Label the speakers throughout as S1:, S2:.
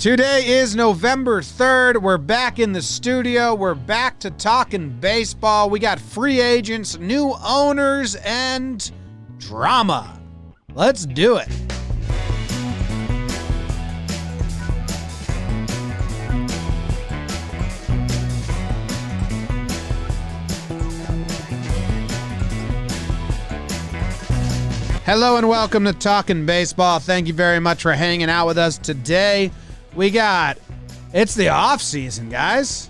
S1: Today is November 3rd. We're back in the studio. We're back to talking baseball. We got free agents, new owners, and drama. Let's do it. Hello and welcome to Talkin' Baseball. Thank you very much for hanging out with us today. It's the off season, guys.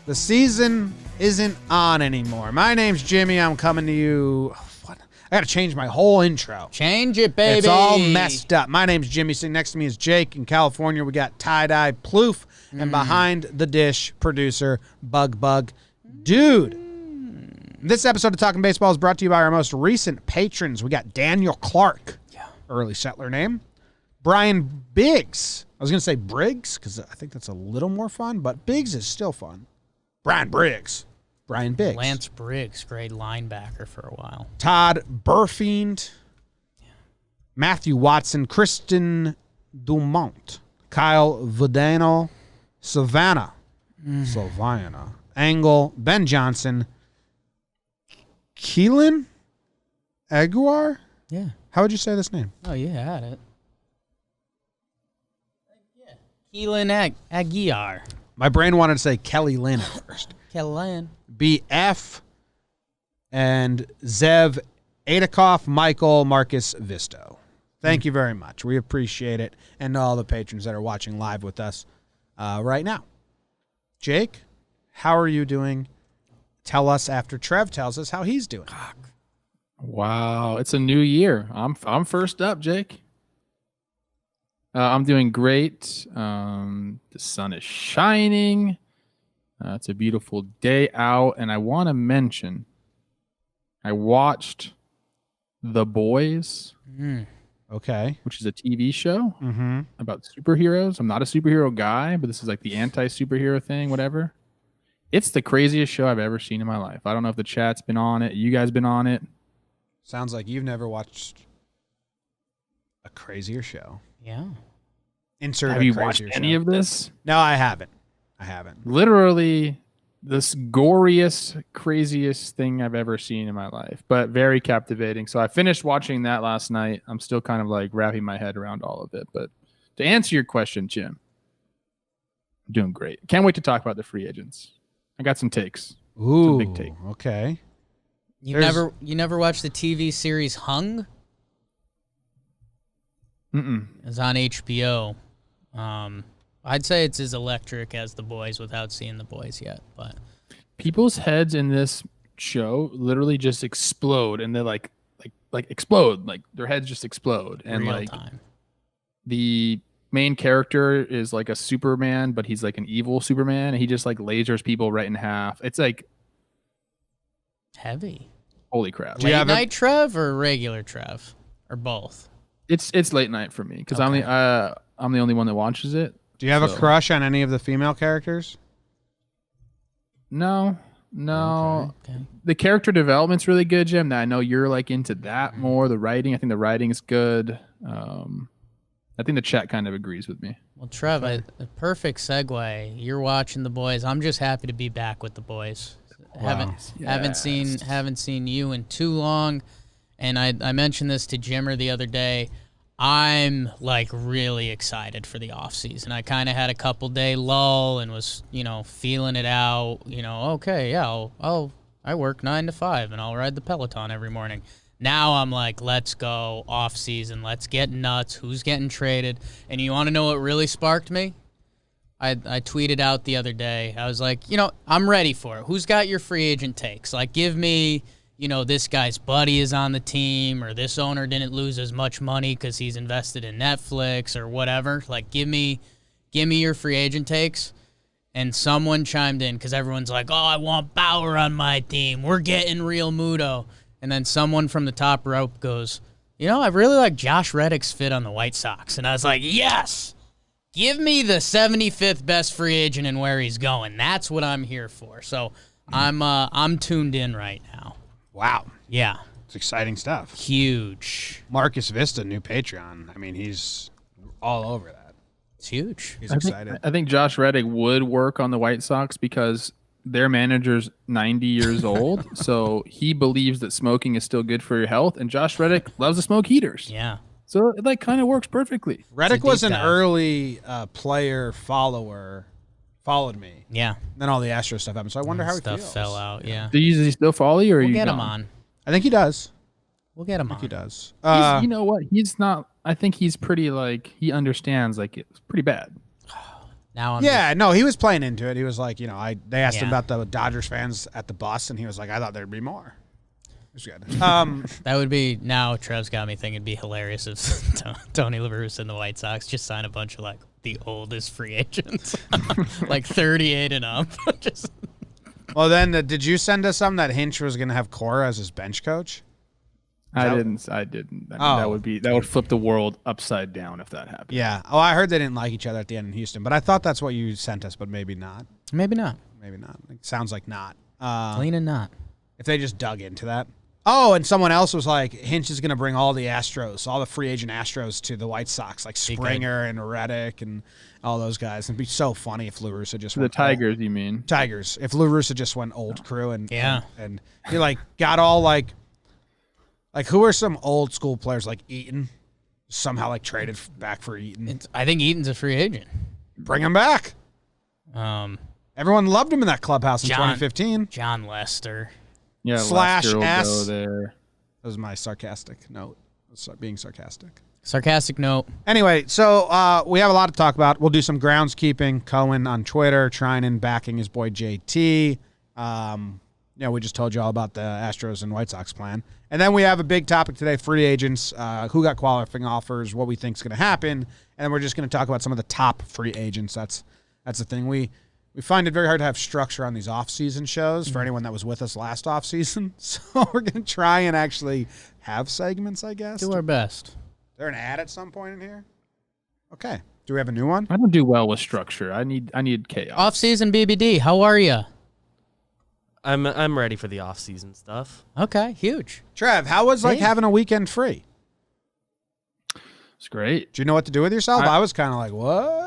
S1: The season isn't on anymore. My name's Jimmy. I'm coming to you. I got to change my whole intro.
S2: Change it, baby.
S1: It's all messed up. My name's Jimmy. Sitting next to me is Jake. In California, we got Tie-Dye Ploof. And behind the dish, producer Bug. Dude. This episode of Talking Baseball is brought to you by our most recent patrons. We got Daniel Clark, early settler name. Brian Biggs. I was going to say Briggs because I think that's a little more fun, but Biggs is still fun. Brian Biggs.
S2: Lance Briggs, great linebacker for a while.
S1: Todd Burfiend. Matthew Watson. Kristen Dumont. Kyle Vidano. Savannah. Angle. Ben Johnson. Keelan Aguiar?
S2: Yeah.
S1: How would you say this name?
S2: Oh, you had it. Yeah. Keelan Aguiar.
S1: My brain wanted to say Kelly Lynn at first.
S2: Kelly.
S1: BF and Zev Adikoff, Michael Marcus Visto. Thank you very much. We appreciate it. And to all the patrons that are watching live with us right now. Jake, how are you doing? Tell us after Trev tells us how he's doing.
S3: Wow, it's a new year. I'm first up, Jake. I'm doing great. The sun is shining. It's a beautiful day out, and I want to mention I watched The Boys.
S1: Okay.
S3: Which is a TV show about superheroes. I'm not a superhero guy, but this is like the anti-superhero thing, whatever. It's the craziest show I've ever seen in my life. I don't know if the chat's been on it. You guys been on it?
S1: Sounds like you've never watched a crazier show.
S2: Yeah.
S3: Have you watched any of this?
S1: No, I haven't.
S3: Literally the goriest, craziest thing I've ever seen in my life, but very captivating. So I finished watching that last night. I'm still kind of like wrapping my head around all of it. But to answer your question, Jim, I'm doing great. Can't wait to talk about the free agents. I got some takes.
S1: Ooh,
S3: some big take.
S1: Okay.
S2: You never watched the TV series Hung? It's on HBO. I'd say it's as electric as The Boys without seeing The Boys yet, but
S3: people's heads in this show literally just explode, and they're like explode, like their heads just explode, and
S2: real
S3: like
S2: time.
S3: The main character is like a Superman, but he's like an evil Superman, and he just like lasers people right in half. It's like
S2: heavy.
S3: Holy crap!
S2: Late night Trev or regular Trev or both?
S3: It's late night for me because
S2: Okay.
S3: I'm the only one that watches it.
S1: Do you have a crush on any of the female characters?
S3: No.
S2: Okay.
S3: The character development's really good, Jim. I know you're like into that more. The writing, I think the writing is good. I think the chat kind of agrees with me.
S2: Well, Trev, a perfect segue. You're watching The Boys. I'm just happy to be back with The Boys.
S1: Wow.
S2: Haven't seen you in too long, and I mentioned this to Jimmer the other day. I'm like really excited for the off season. I kind of had a couple day lull and was feeling it out. Okay, yeah, I work 9 to 5 and I'll ride the Peloton every morning. Now I'm like, let's go off season. Let's get nuts. Who's getting traded? And you want to know what really sparked me? I tweeted out the other day. I was like, I'm ready for it. Who's got your free agent takes? Like, give me, this guy's buddy is on the team, or this owner didn't lose as much money because he's invested in Netflix or whatever. Like, give me your free agent takes. And someone chimed in because everyone's like, oh, I want Bauer on my team. We're getting Real Muto. And then someone from the top rope goes, I really like Josh Reddick's fit on the White Sox. And I was like, yes, give me the 75th best free agent and where he's going. That's what I'm here for. So I'm tuned in right now.
S1: Wow.
S2: Yeah.
S1: It's exciting stuff.
S2: Huge.
S1: Marcus Vista, new Patreon. I mean, he's all over that.
S2: It's huge.
S1: He's excited.
S3: I think Josh Reddick would work on the White Sox because their manager's 90 years old, so he believes that smoking is still good for your health, and Josh Reddick loves to smoke heaters.
S2: Yeah.
S3: So it like kind of works perfectly.
S1: Reddick was an
S2: dive.
S1: early player follower, followed me.
S2: Yeah.
S1: Then all the Astro stuff happened, so I wonder how he
S2: Stuff
S1: feels.
S2: fell out. Yeah.
S3: Do you still follow you, or are
S2: We'll
S3: you
S2: get him
S3: gone?
S2: on.
S1: I think he does.
S2: We'll get him
S1: I
S2: on.
S1: think he does.
S3: You know what? He's not. I think he's pretty like he understands. Like it's pretty bad.
S2: Now I'm
S1: Yeah, no, he was playing into it. He was like, they asked him
S2: Yeah.
S1: about the Dodgers fans at the bus, and he was like, I thought there'd be more. It was good.
S2: that would be now. Trev's got me thinking it'd be hilarious if Tony La Russa and the White Sox just sign a bunch of like the oldest free agents, like 38 and up. Just
S1: Well, then, did you send us something that Hinch was going to have Cora as his bench coach?
S3: I didn't. I mean, that would flip the world upside down if that happened.
S1: Yeah. Oh, I heard they didn't like each other at the end in Houston, but I thought that's what you sent us, but maybe not.
S2: maybe not.
S1: Maybe not. It sounds like not.
S2: Clean and not.
S1: If they just dug into that. Oh, and someone else was like, Hinch is going to bring all the Astros, all the free agent Astros to the White Sox, like Springer and Reddick and all those guys. It'd be so funny if La Russa just
S3: The
S1: went
S3: Tigers, you mean?
S1: Tigers. If La Russa just went old crew and
S2: Yeah.
S1: and he like got all like who are some old school players like Eaton somehow like traded back for Eaton.
S2: I think Eaton's a free agent.
S1: Bring him back. Everyone loved him in that clubhouse in
S2: John-
S1: 2015.
S2: John Lester.
S3: Yeah.
S1: Slash
S3: Lester will
S1: S.
S3: go there.
S1: That was my sarcastic note. Being sarcastic.
S2: Sarcastic note.
S1: Anyway, so we have a lot to talk about. We'll do some groundskeeping. Cohen on Twitter, Treinen backing his boy JT. We just told you all about the Astros and White Sox plan. And then we have a big topic today, free agents, who got qualifying offers, what we think is going to happen. And then we're just going to talk about some of the top free agents. That's the thing. We find it very hard to have structure on these off-season shows for anyone that was with us last off-season. So we're going to try and actually have segments, I guess.
S2: Do our best.
S1: Is there an ad at some point in here? Okay. Do we have a new one?
S3: I don't do well with structure. I need chaos.
S2: Off-season BBD. How are you?
S4: I'm ready for the off-season stuff.
S2: Okay. Huge.
S1: Trev, how was
S2: Hey.
S1: having a weekend free?
S3: It's great.
S1: Do you know what to do with yourself? I was kind of like, what?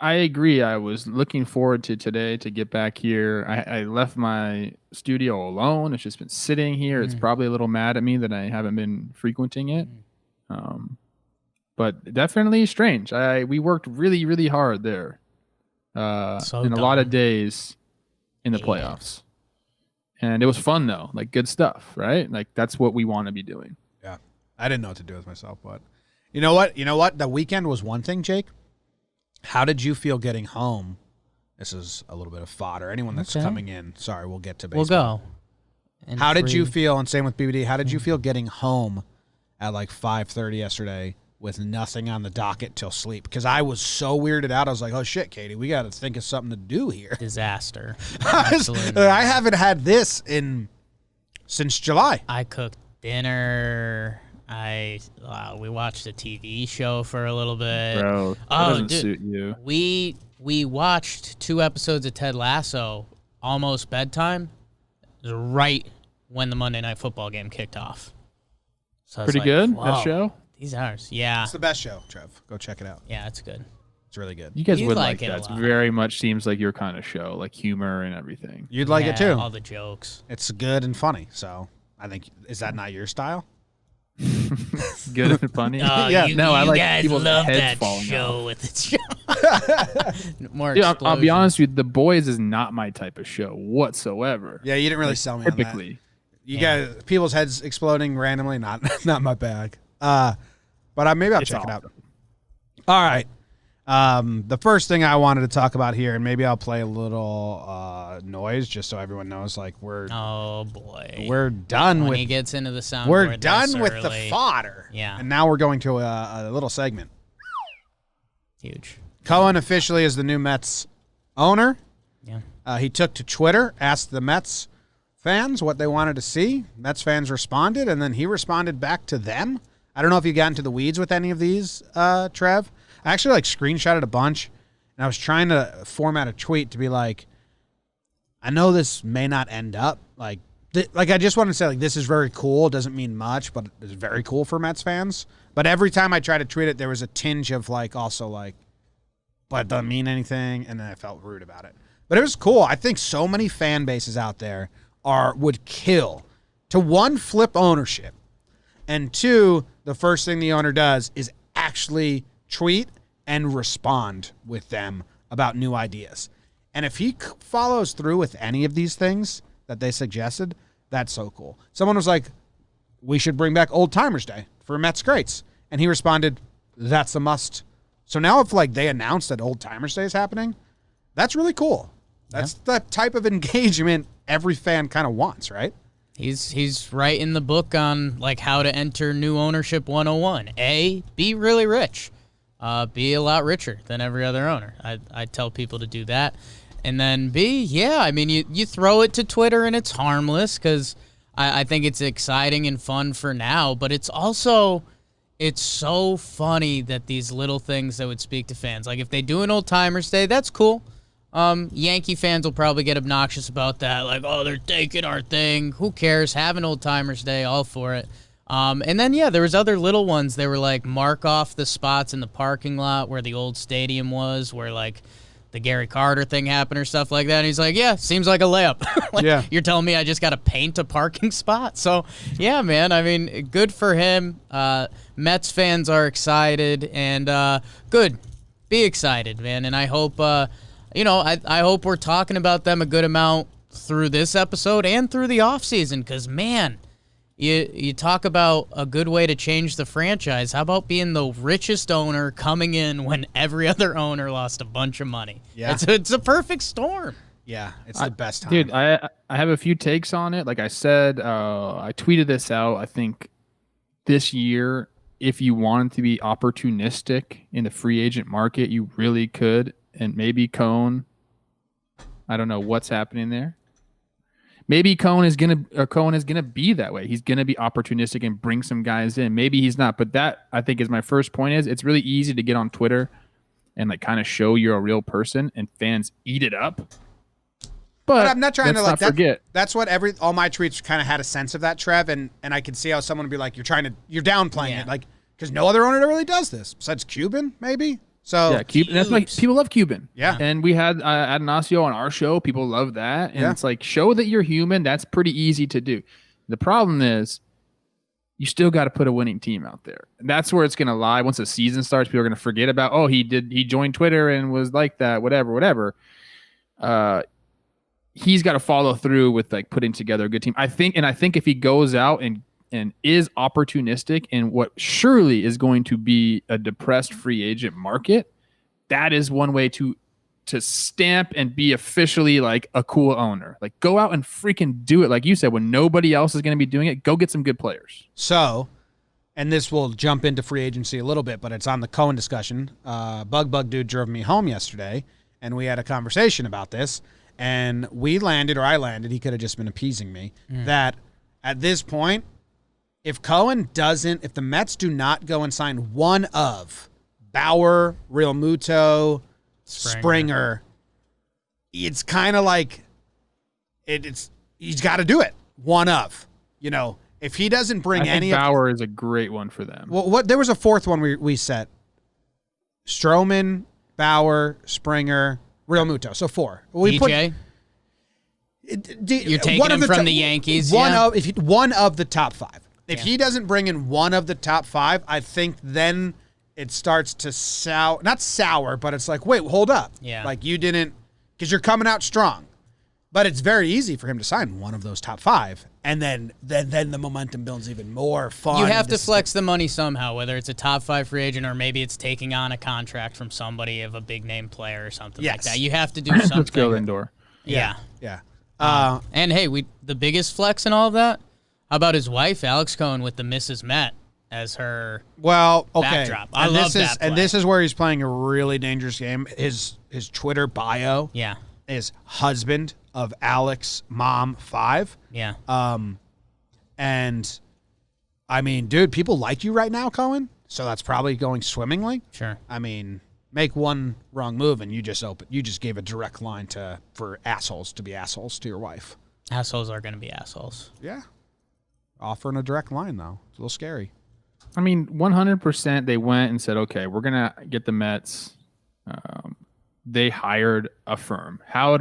S3: I agree. I was looking forward to today to get back here. I left my studio alone. It's just been sitting here. It's probably a little mad at me that I haven't been frequenting it. But definitely strange. We worked really, really hard there in a lot of days in the playoffs. And it was fun, though. Like, good stuff, right? Like, that's what we want to be doing.
S1: Yeah. I didn't know what to do with myself, but you know what? The weekend was one thing, Jake. How did you feel getting home? This is a little bit of fodder. Anyone that's coming in, sorry, we'll get to baseball.
S2: We'll go. And
S1: How did you
S2: free-
S1: feel, and same with BBD, how did you feel getting home at like 5:30 yesterday with nothing on the docket till sleep? Because I was so weirded out. I was like, oh, shit, Katie, we got to think of something to do here.
S2: Disaster.
S1: I haven't had this since July.
S2: I cooked dinner. We watched a TV show for a little bit.
S3: Bro, that doesn't suit you.
S2: We watched 2 episodes of Ted Lasso almost bedtime. It was right when the Monday Night Football game kicked off. So I was
S3: Pretty
S2: like,
S3: good,
S2: whoa,
S3: that show?
S2: These hours. Yeah.
S1: It's the best show, Trev. Go check it out.
S2: Yeah, it's good.
S1: It's really good.
S3: You guys
S2: You
S3: would
S2: like
S3: like
S2: it a
S3: that. It's
S2: lot.
S3: very much seems like your kind of show, like humor and everything.
S1: You'd like it
S2: Yeah,
S1: too.
S2: All the jokes.
S1: It's good and funny. So I think, is that not your style?
S3: Good and funny.
S2: Oh,
S1: Yeah,
S2: you,
S3: no, I
S2: you
S3: like
S2: guys
S3: people's
S2: love
S3: heads
S2: that
S3: falling
S2: show
S3: off.
S2: with its more
S3: Dude, I'll be
S2: explosions.
S3: honest with you, The Boys is not my type of show whatsoever.
S1: Yeah, you didn't really sell me on that.
S3: Typically.
S1: You guys, people's heads exploding randomly, not my bag. But maybe I'll
S3: It's
S1: check it out.
S3: awesome.
S1: All right. The first thing I wanted to talk about here, and maybe I'll play a little noise just so everyone knows, like we're
S2: boy.
S1: we're done
S2: when
S1: with
S2: he gets into the soundboard
S1: we're
S2: this
S1: done with the
S2: early.
S1: fodder.
S2: Yeah.
S1: And now we're going to a little segment.
S2: Huge.
S1: Cohen officially is the new Mets owner.
S2: Yeah.
S1: He took to Twitter, asked the Mets fans what they wanted to see. Mets fans responded, and then he responded back to them. I don't know if you got into the weeds with any of these, Trev. I actually screenshotted a bunch, and I was trying to format a tweet to be like, I know this may not end up I just want to say this is very cool. It doesn't mean much, but it's very cool for Mets fans. But every time I tried to tweet it, there was a tinge of but it doesn't mean anything, and then I felt rude about it. But it was cool. I think so many fan bases out there would kill to, one, flip ownership, and two, the first thing the owner does is actually tweet and respond with them about new ideas. And if he follows through with any of these things that they suggested, that's so cool. Someone was like, we should bring back Old Timers Day for Mets greats. And he responded, that's a must. So now if like they announce that Old Timers Day is happening, that's really cool. That's the type of engagement every fan kind of wants, right?
S2: He's writing the book on like how to enter new ownership 101. A, be really rich. Be a lot richer than every other owner. I tell people to do that. And then B, yeah, I mean, you throw it to Twitter and it's harmless because I think it's exciting and fun for now, but it's also, it's so funny that these little things that would speak to fans. Like if they do an Old Timers Day, that's cool. Yankee fans will probably get obnoxious about that. Like, oh, they're taking our thing. Who cares? Have an Old Timers Day. All for it. And then, yeah, there was other little ones. They were like, mark off the spots in the parking lot where the old stadium was, where like the Gary Carter thing happened or stuff like that. And he's like, yeah, seems like a layup. Like,
S1: yeah.
S2: You're telling me I just got to paint a parking spot? So, yeah, man, I mean, good for him. Mets fans are excited, and good. Be excited, man. And I hope... I hope we're talking about them a good amount through this episode and through the offseason because, man, you talk about a good way to change the franchise. How about being the richest owner coming in when every other owner lost a bunch of money?
S1: Yeah.
S2: It's a perfect storm.
S1: Yeah, it's the best time.
S3: Dude, I have a few takes on it. Like I said, I tweeted this out, I think, this year. If you wanted to be opportunistic in the free agent market, you really could. And maybe Cohen, I don't know what's happening there. Maybe Cohen is gonna be that way. He's gonna be opportunistic and bring some guys in. Maybe he's not, but that I think is my first point. Is it's really easy to get on Twitter and like kind of show you're a real person, and fans eat it up. But
S1: I'm not trying to like
S3: forget.
S1: That's what all my tweets kind of had a sense of that, Trev, and I can see how someone would be like, you're downplaying it, like because no other owner really does this besides Cuban, maybe. So
S3: yeah, Cuban. That's like people love Cuban.
S1: Yeah,
S3: and we had Adonacio on our show. People love that, and it's like show that you're human. That's pretty easy to do. The problem is, you still got to put a winning team out there. And that's where it's going to lie. Once the season starts, people are going to forget about he joined Twitter and was like that. Whatever. He's got to follow through with like putting together a good team. I think if he goes out and is opportunistic in what surely is going to be a depressed free agent market, that is one way to stamp and be officially like a cool owner. Like go out and freaking do it. Like you said, when nobody else is going to be doing it, go get some good players.
S1: So, and this will jump into free agency a little bit, but it's on the Cohen discussion. Bug Dude drove me home yesterday, and we had a conversation about this, and I landed, he could have just been appeasing me, that at this point, if the Mets do not go and sign one of Bauer, Real Muto, Springer, it's kind of like he's got to do it. One of, if he doesn't bring any of
S3: Bauer is a great one for them.
S1: Well, there was a fourth one we set. Stroman, Bauer, Springer, Real Muto. So 4.
S2: DJ? You're taking him from the Yankees.
S1: One of the top 5. If he doesn't bring in one of the top 5, I think then it starts to not sour, but it's like, wait, hold up.
S2: Yeah.
S1: Like you didn't, because you're coming out strong. But it's very easy for him to sign one of those top 5, and then the momentum builds even more fun.
S2: You have to flex the money somehow, whether it's a top 5 free agent or maybe it's taking on a contract from somebody of a big name player or something like that. You have to do something.
S3: Let's go indoor.
S2: Yeah.
S1: And
S2: hey, the biggest flex in all of that. How about his wife, Alex Cohen, with the Mrs. Met as her backdrop? I love that play.
S1: And this is where he's playing a really dangerous game. His Twitter bio is husband of Alex Mom 5.
S2: Yeah.
S1: And, I mean, dude, people like you right now, Cohen, so that's probably going swimmingly.
S2: Sure.
S1: I mean, make one wrong move and you just gave a direct line for assholes to be assholes to your wife.
S2: Assholes are going to be assholes.
S1: Yeah. Offering a direct line, though. It's a little scary.
S3: I mean, 100% they went and said, okay, we're going to get the Mets They hired a firm. How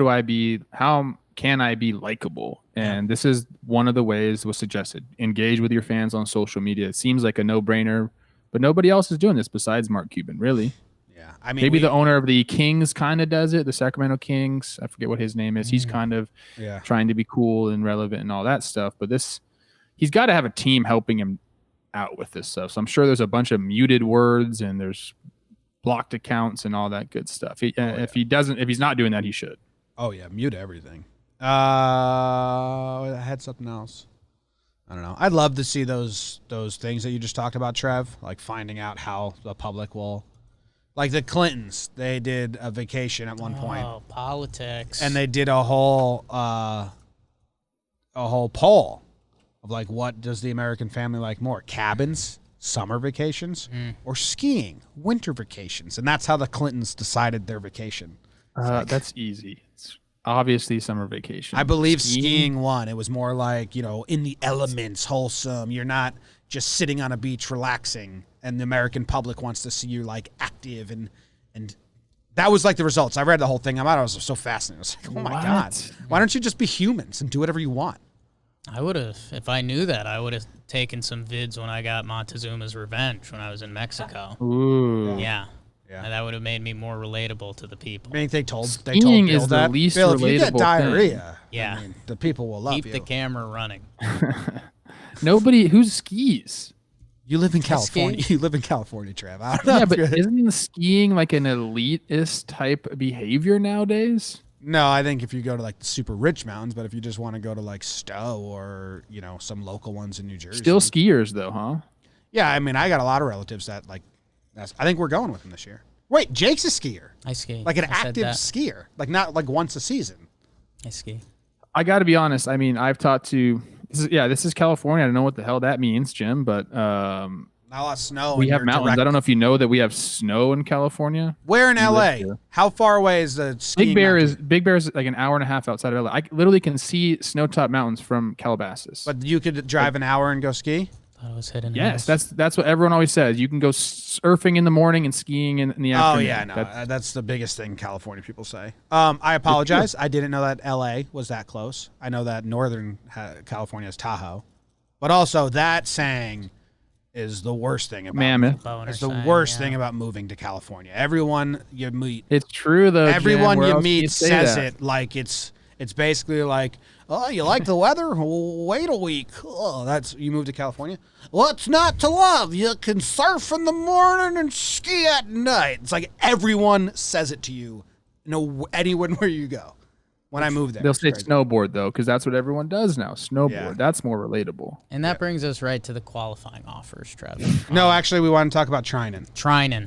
S3: can I be likable? And this is one of the ways was suggested. Engage with your fans on social media. It seems like a no-brainer, but nobody else is doing this besides Mark Cuban, really.
S1: Yeah. I mean,
S3: maybe the owner of the Kings kind of does it, the Sacramento Kings. I forget what his name is. He's kind of trying to be cool and relevant and all that stuff. But he's got to have a team helping him out with this stuff. So I'm sure there's a bunch of muted words and there's blocked accounts and all that good stuff. If he's not doing that, he should.
S1: Oh yeah, mute everything. I had something else. I don't know. I'd love to see those things that you just talked about, Trev, like finding out how the public will, like the Clintons. They did a vacation at one point.
S2: Oh, politics.
S1: And they did a whole poll of like, what does the American family like more? Cabins, summer vacations, or skiing, winter vacations? And that's how the Clintons decided their vacation.
S3: That's easy. It's obviously summer vacation.
S1: I believe skiing won. It was more like, in the elements, wholesome. You're not just sitting on a beach relaxing, and the American public wants to see you like active and that was like the results. I read the whole thing. I was so fascinated. I was like, oh my God. Why don't you just be humans and do whatever you want?
S2: I would have, if I knew that, I would have taken some vids when I got Montezuma's revenge when I was in Mexico.
S3: Ooh.
S2: Yeah. And that would have made me more relatable to the people.
S1: I mean, they told
S3: Skiing
S1: Bill
S3: is the
S1: that.
S3: least
S1: Bill, if you get
S3: relatable
S1: diarrhea,
S2: Yeah.
S1: I mean, the people will love you.
S2: Keep the camera running.
S3: Nobody who skis.
S1: You live in California.
S2: ski.
S1: You live in California, Trav. I don't know.
S3: Yeah, but isn't skiing like an elitist type behavior nowadays?
S1: No, I think if you go to like the super rich mountains, but if you just want to go to like Stowe or, some local ones in New Jersey.
S3: Still skiers though, huh?
S1: Yeah, I mean, I got a lot of relatives that like, I think we're going with them this year. Wait, Jake's a skier.
S2: I ski.
S1: Like an
S2: I said
S1: active
S2: that.
S1: skier. Like not like once a season.
S2: I ski.
S3: I got to be honest. I mean, I've talked to this is California. I don't know what the hell that means, Jim, but
S1: Not a lot of snow.
S3: we
S1: and
S3: have
S1: you're
S3: mountains.
S1: direct-
S3: I don't know if you know that we have snow in California.
S1: Where in
S3: You live
S1: LA?
S3: here.
S1: How far away is the skiing mountain?
S3: Big Bear is like an hour and a half outside of LA. I literally can see snow-topped mountains from Calabasas.
S1: But you could drive an hour and go ski?
S2: Thought I was hitting
S3: Yes,
S2: hills.
S3: that's what everyone always says. You can go surfing in the morning and skiing in the
S1: Oh,
S3: afternoon.
S1: yeah, no. That's the biggest thing California people say. I apologize. I didn't know that LA was that close. I know that Northern California is Tahoe. But also, that saying is the worst thing about
S3: Mammoth.
S2: Boner
S1: It's the
S2: saying,
S1: worst
S2: yeah.
S1: thing about moving to California. Everyone you meet,
S3: It's true though.
S1: everyone
S3: Jim. Where
S1: you
S3: else can
S1: meet
S3: say
S1: says
S3: that?
S1: it like it's basically like, oh, you like the weather? Wait a week. Oh, that's you moved to California. What's not to love? You can surf in the morning and ski at night. It's like everyone says it to you, anywhere where you go. When I moved there,
S3: They'll
S1: it's
S3: say
S1: crazy.
S3: snowboard though, because that's what everyone does now. Snowboard.
S1: Yeah.
S3: That's more relatable.
S2: And that brings us right to the qualifying offers, Trev.
S1: No, actually, we want to talk about Treinen,
S2: Treinen.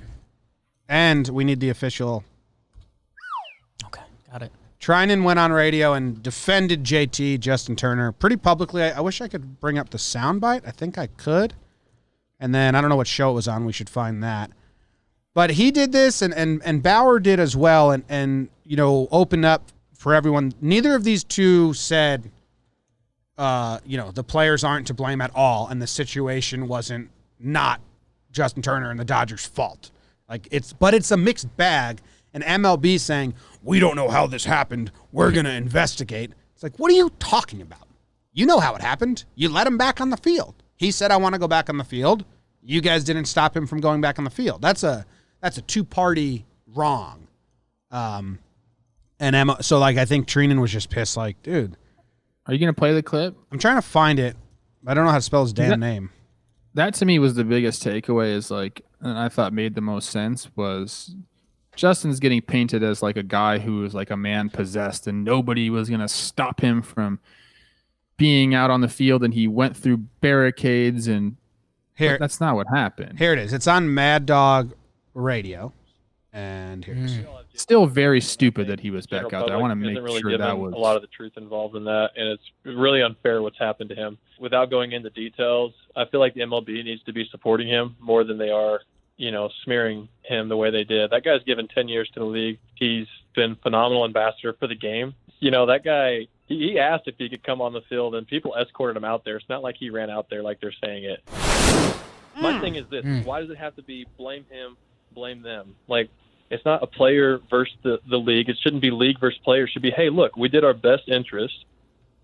S1: and we need the official.
S2: Okay, got it.
S1: Treinen went on radio and defended JT, Justin Turner, pretty publicly. I wish I could bring up the soundbite. I think I could. And then I don't know what show it was on. We should find that. But he did this, and Bauer did as well, and opened up for everyone. Neither of these two said, the players aren't to blame at all, and the situation wasn't not Justin Turner and the Dodgers' fault. But it's a mixed bag. And MLB saying, we don't know how this happened. We're going to investigate. It's like, what are you talking about? You know how it happened. You let him back on the field. He said, I want to go back on the field. You guys didn't stop him from going back on the field. That's a two-party wrong. So I think Treinen was just pissed, like, dude.
S3: Are you gonna play the clip?
S1: I'm trying to find it. I don't know how to spell his damn name.
S3: That to me was the biggest takeaway. Is like, and I thought made the most sense was Justin's getting painted as like a guy who is like a man possessed, and nobody was gonna stop him from being out on the field, and he went through barricades, and that's not what happened.
S1: Here it is. It's on Mad Dog Radio, and here it is.
S3: Still very stupid that he was back
S5: General
S3: out there. I want to
S5: public
S3: make
S5: isn't really
S3: sure
S5: given
S3: that was
S5: a lot of the truth involved in that, and it's really unfair what's happened to him. Without going into details, I feel like the MLB needs to be supporting him more than they are, smearing him the way they did. That guy's given 10 years to the league. He's been phenomenal ambassador for the game. That guy, he asked if he could come on the field, and people escorted him out there. It's not like he ran out there like they're saying it. My thing is this: why does it have to be blame him, blame them? Like, It's not a player versus the league. It shouldn't be league versus player. It should be, hey, look, we did our best interest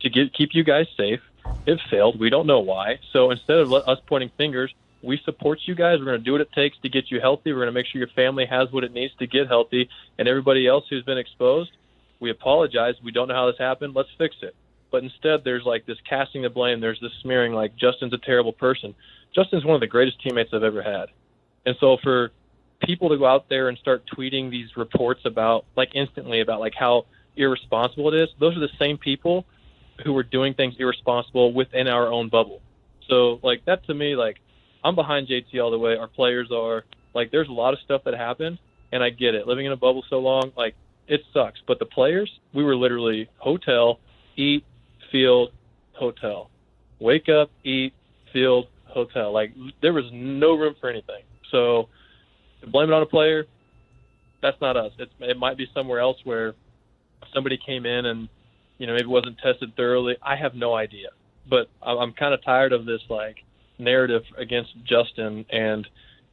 S5: to keep you guys safe. It failed. We don't know why. So instead of us pointing fingers, we support you guys. We're going to do what it takes to get you healthy. We're going to make sure your family has what it needs to get healthy. And everybody else who's been exposed, we apologize. We don't know how this happened. Let's fix it. But instead, there's like this casting the blame. There's this smearing like Justin's a terrible person. Justin's one of the greatest teammates I've ever had. And so for people to go out there and start tweeting these reports about like instantly about like how irresponsible it is, those are the same people who were doing things irresponsible within our own bubble. So like that to me, like I'm behind JT all the way. Our players are like, there's a lot of stuff that happened and I get it. Living in a bubble so long, like it sucks. But the players, we were literally hotel, eat, field, hotel, wake up, eat, field, hotel. Like there was no room for anything. So to blame it on a player, that's not us. It might be somewhere else where somebody came in and, you know, maybe wasn't tested thoroughly. I have no idea. But I'm kind of tired of this, like, narrative against Justin and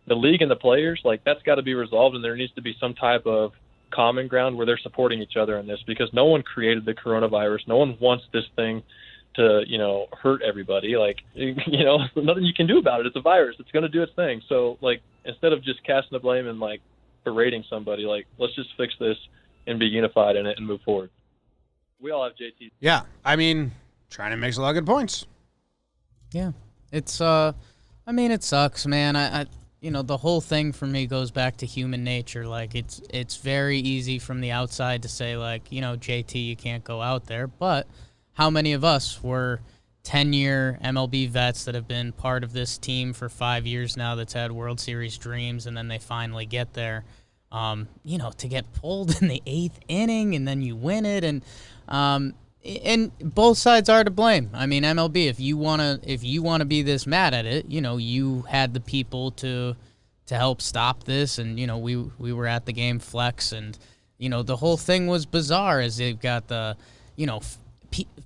S5: the league and the players. Like, that's got to be resolved, and there needs to be some type of common ground where they're supporting each other in this because no one created the coronavirus. No one wants this thing to, you know, hurt everybody. Like, you know, nothing you can do about it. It's a virus. It's going to do its thing. So, like, instead of just casting the blame and, like, berating somebody, like, let's just fix this and be unified in it and move forward. We all have JT.
S1: Yeah, I mean, Treinen makes a lot of good points.
S2: Yeah, it's I mean, it sucks, man. I you know, the whole thing for me goes back to human nature. Like, it's very easy from the outside to say, like, you know, JT, you can't go out there. But how many of us were 10-year MLB vets that have been part of this team for 5 years now that's had World Series dreams, and then they finally get there? You know, to get pulled in the 8th inning and then you win it, and both sides are to blame. I mean, MLB, if you wanna be this mad at it, you know, you had the people to help stop this, and you know, we were at the game flex, and you know, the whole thing was bizarre as they've got the, you know,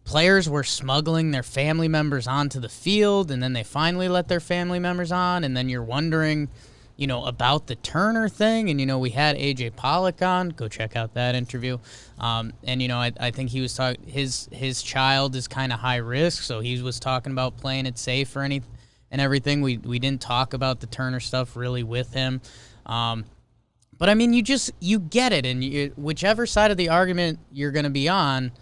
S2: players were smuggling their family members onto the field, and then they finally let their family members on, and then you're wondering, you know, about the Turner thing. And, you know, we had AJ Pollock on. Go check out that interview. And, you know, I think he was talking, his child is kind of high risk, so he was talking about playing it safe and everything. We didn't talk about the Turner stuff really with him. But, I mean, you get it. And whichever side of the argument you're going to be on,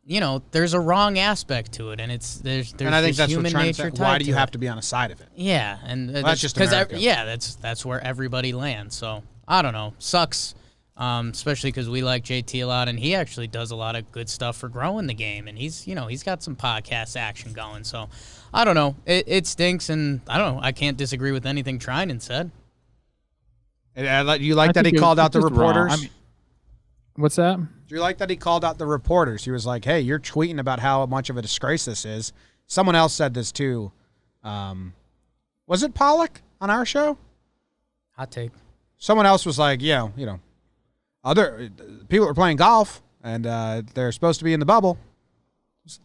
S2: you know, there's a wrong aspect to it, and there's
S1: and I think that's
S2: human
S1: what
S2: nature.
S1: Why do you have to be on a side of it?
S2: Yeah, and
S1: that's just America.
S2: That's where everybody lands. So I don't know, sucks, especially because we like JT a lot, and he actually does a lot of good stuff for growing the game, and he's got some podcast action going. So I don't know, it stinks, and I don't know, I can't disagree with anything Treinen said.
S1: You like that he called out the reporters?
S3: I mean, what's that?
S1: Do you like that he called out the reporters? He was like, hey, you're tweeting about how much of a disgrace this is. Someone else said this too. Was it Pollock on our show?
S2: Hot take.
S1: Someone else was like, yeah, you know, other people are playing golf and they're supposed to be in the bubble.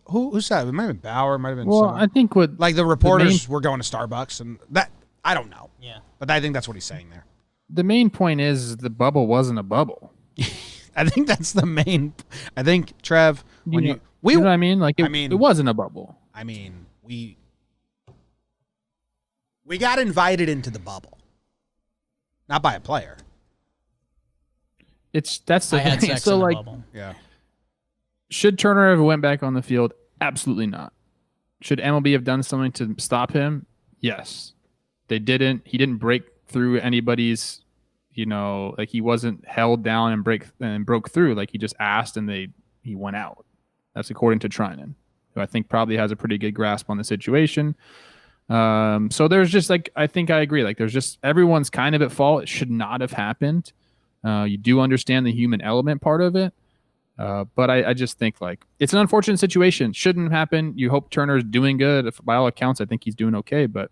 S1: Who said it? It might have been Bauer. It might have been someone.
S3: I think
S1: like the reporters were going to Starbucks and that, I don't know.
S2: Yeah.
S1: But I think that's what he's saying there.
S3: The main point is the bubble wasn't a bubble.
S1: I think that's the main. I think Trev,
S3: you know what I mean? Like, it wasn't a bubble.
S1: I mean, we got invited into the bubble, not by a player.
S3: That's the
S2: I had
S3: thing.
S2: sex
S3: So
S2: in the
S3: like,
S2: bubble.
S1: Yeah.
S3: Should Turner have went back on the field? Absolutely not. Should MLB have done something to stop him? Yes. They didn't. He didn't break through anybody's. You know, like he wasn't held down and broke through. Like he just asked and he went out. That's according to Treinen, who I think probably has a pretty good grasp on the situation. So there's just like, I think I agree. Like there's just, everyone's kind of at fault. It should not have happened. You do understand the human element part of it. But I just think like it's an unfortunate situation. Shouldn't happen. You hope Turner's doing good. By all accounts, I think he's doing okay. But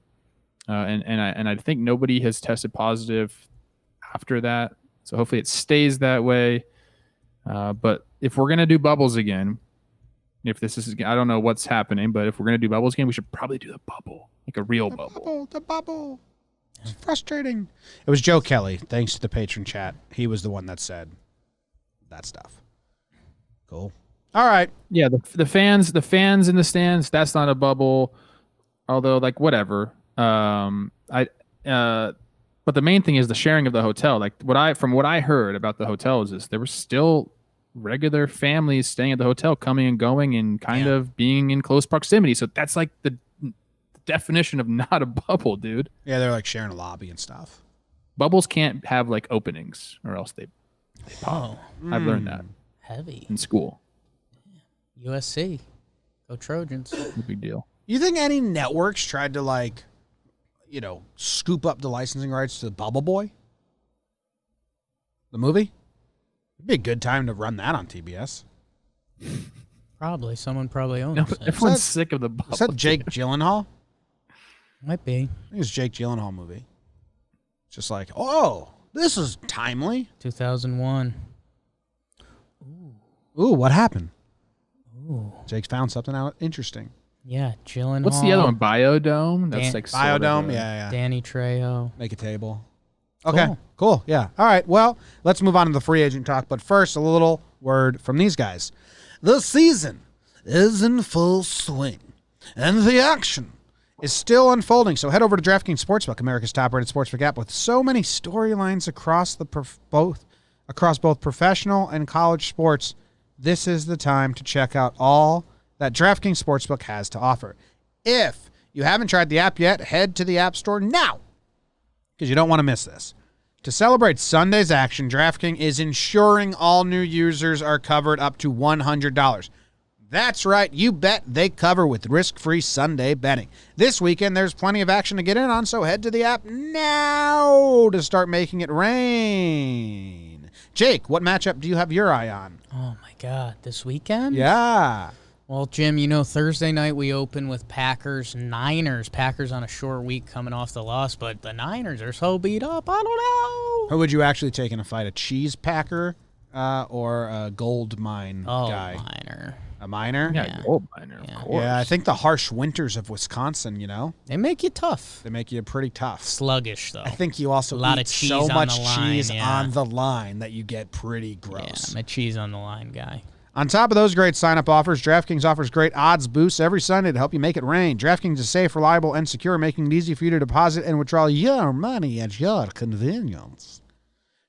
S3: and I think nobody has tested positive after that, so hopefully it stays that way. But if we're gonna do bubbles again, if this is, I don't know what's happening, but if we're gonna do bubbles again, we should probably do the bubble, like a real bubble.
S1: The bubble. It's frustrating. It was Joe Kelly, thanks to the patron chat. He was the one that said that stuff. Cool. All right.
S3: Yeah, the fans in the stands, that's not a bubble. Although, like, whatever. But the main thing is the sharing of the hotel. Like, from what I heard about the hotels is there were still regular families staying at the hotel, coming and going, and kind of being in close proximity. So that's like the definition of not a bubble, dude.
S1: Yeah, they're like sharing a lobby and stuff.
S3: Bubbles can't have like openings, or else they pop. I've learned that
S2: Heavy.
S3: in school.
S2: USC. Go Trojans.
S3: No big deal.
S1: You think any networks tried to, like, scoop up the licensing rights to Bubble Boy? The movie? It'd be a good time to run that on TBS.
S2: Probably. Someone probably owns
S3: No,
S2: it.
S3: everyone's sick of the bubble.
S1: Is that Jake Gyllenhaal?
S2: Might be.
S1: I think it's Jake Gyllenhaal movie. It's just like, oh, this is timely.
S2: 2001.
S1: Ooh, what happened?
S2: Ooh.
S1: Jake's found something out interesting.
S2: Yeah, Gyllenhaal.
S3: What's the other one? Biodome? That's like sort of
S1: Biodome?
S3: a-
S1: Yeah.
S2: Danny Trejo.
S1: Make a table. Okay, cool. Yeah. All right. Well, let's move on to the free agent talk. But first, a little word from these guys. The season is in full swing, and the action is still unfolding. So head over to DraftKings Sportsbook, America's top-rated sportsbook app, with so many storylines across both professional and college sports. This is the time to check out all that DraftKings Sportsbook has to offer. If you haven't tried the app yet, head to the App Store now, because you don't want to miss this. To celebrate Sunday's action, DraftKings is ensuring all new users are covered up to $100. That's right, you bet they cover with risk-free Sunday betting. This weekend, there's plenty of action to get in on, so head to the app now to start making it rain. Jake, what matchup do you have your eye on?
S2: Oh, my God. This weekend?
S1: Yeah.
S2: Well, Jim, Thursday night we open with Packers-Niners. Packers on a short week coming off the loss, but the Niners are so beat up. I don't know.
S1: Who would you actually take in a fight, a cheese packer or a gold mine guy?
S2: Miner.
S1: A miner?
S3: Yeah, gold miner, of course.
S1: Yeah, I think the harsh winters of Wisconsin,
S2: They make you tough.
S1: they make you pretty tough.
S2: Sluggish, though.
S1: I think you also
S2: A lot
S1: eat
S2: of cheese
S1: so
S2: on
S1: much
S2: the line,
S1: cheese
S2: yeah.
S1: on the line that you get pretty
S2: Yeah,
S1: gross.
S2: I'm a cheese on the line guy.
S1: On top of those great sign-up offers, DraftKings offers great odds boosts every Sunday to help you make it rain. DraftKings is safe, reliable, and secure, making it easy for you to deposit and withdraw your money at your convenience.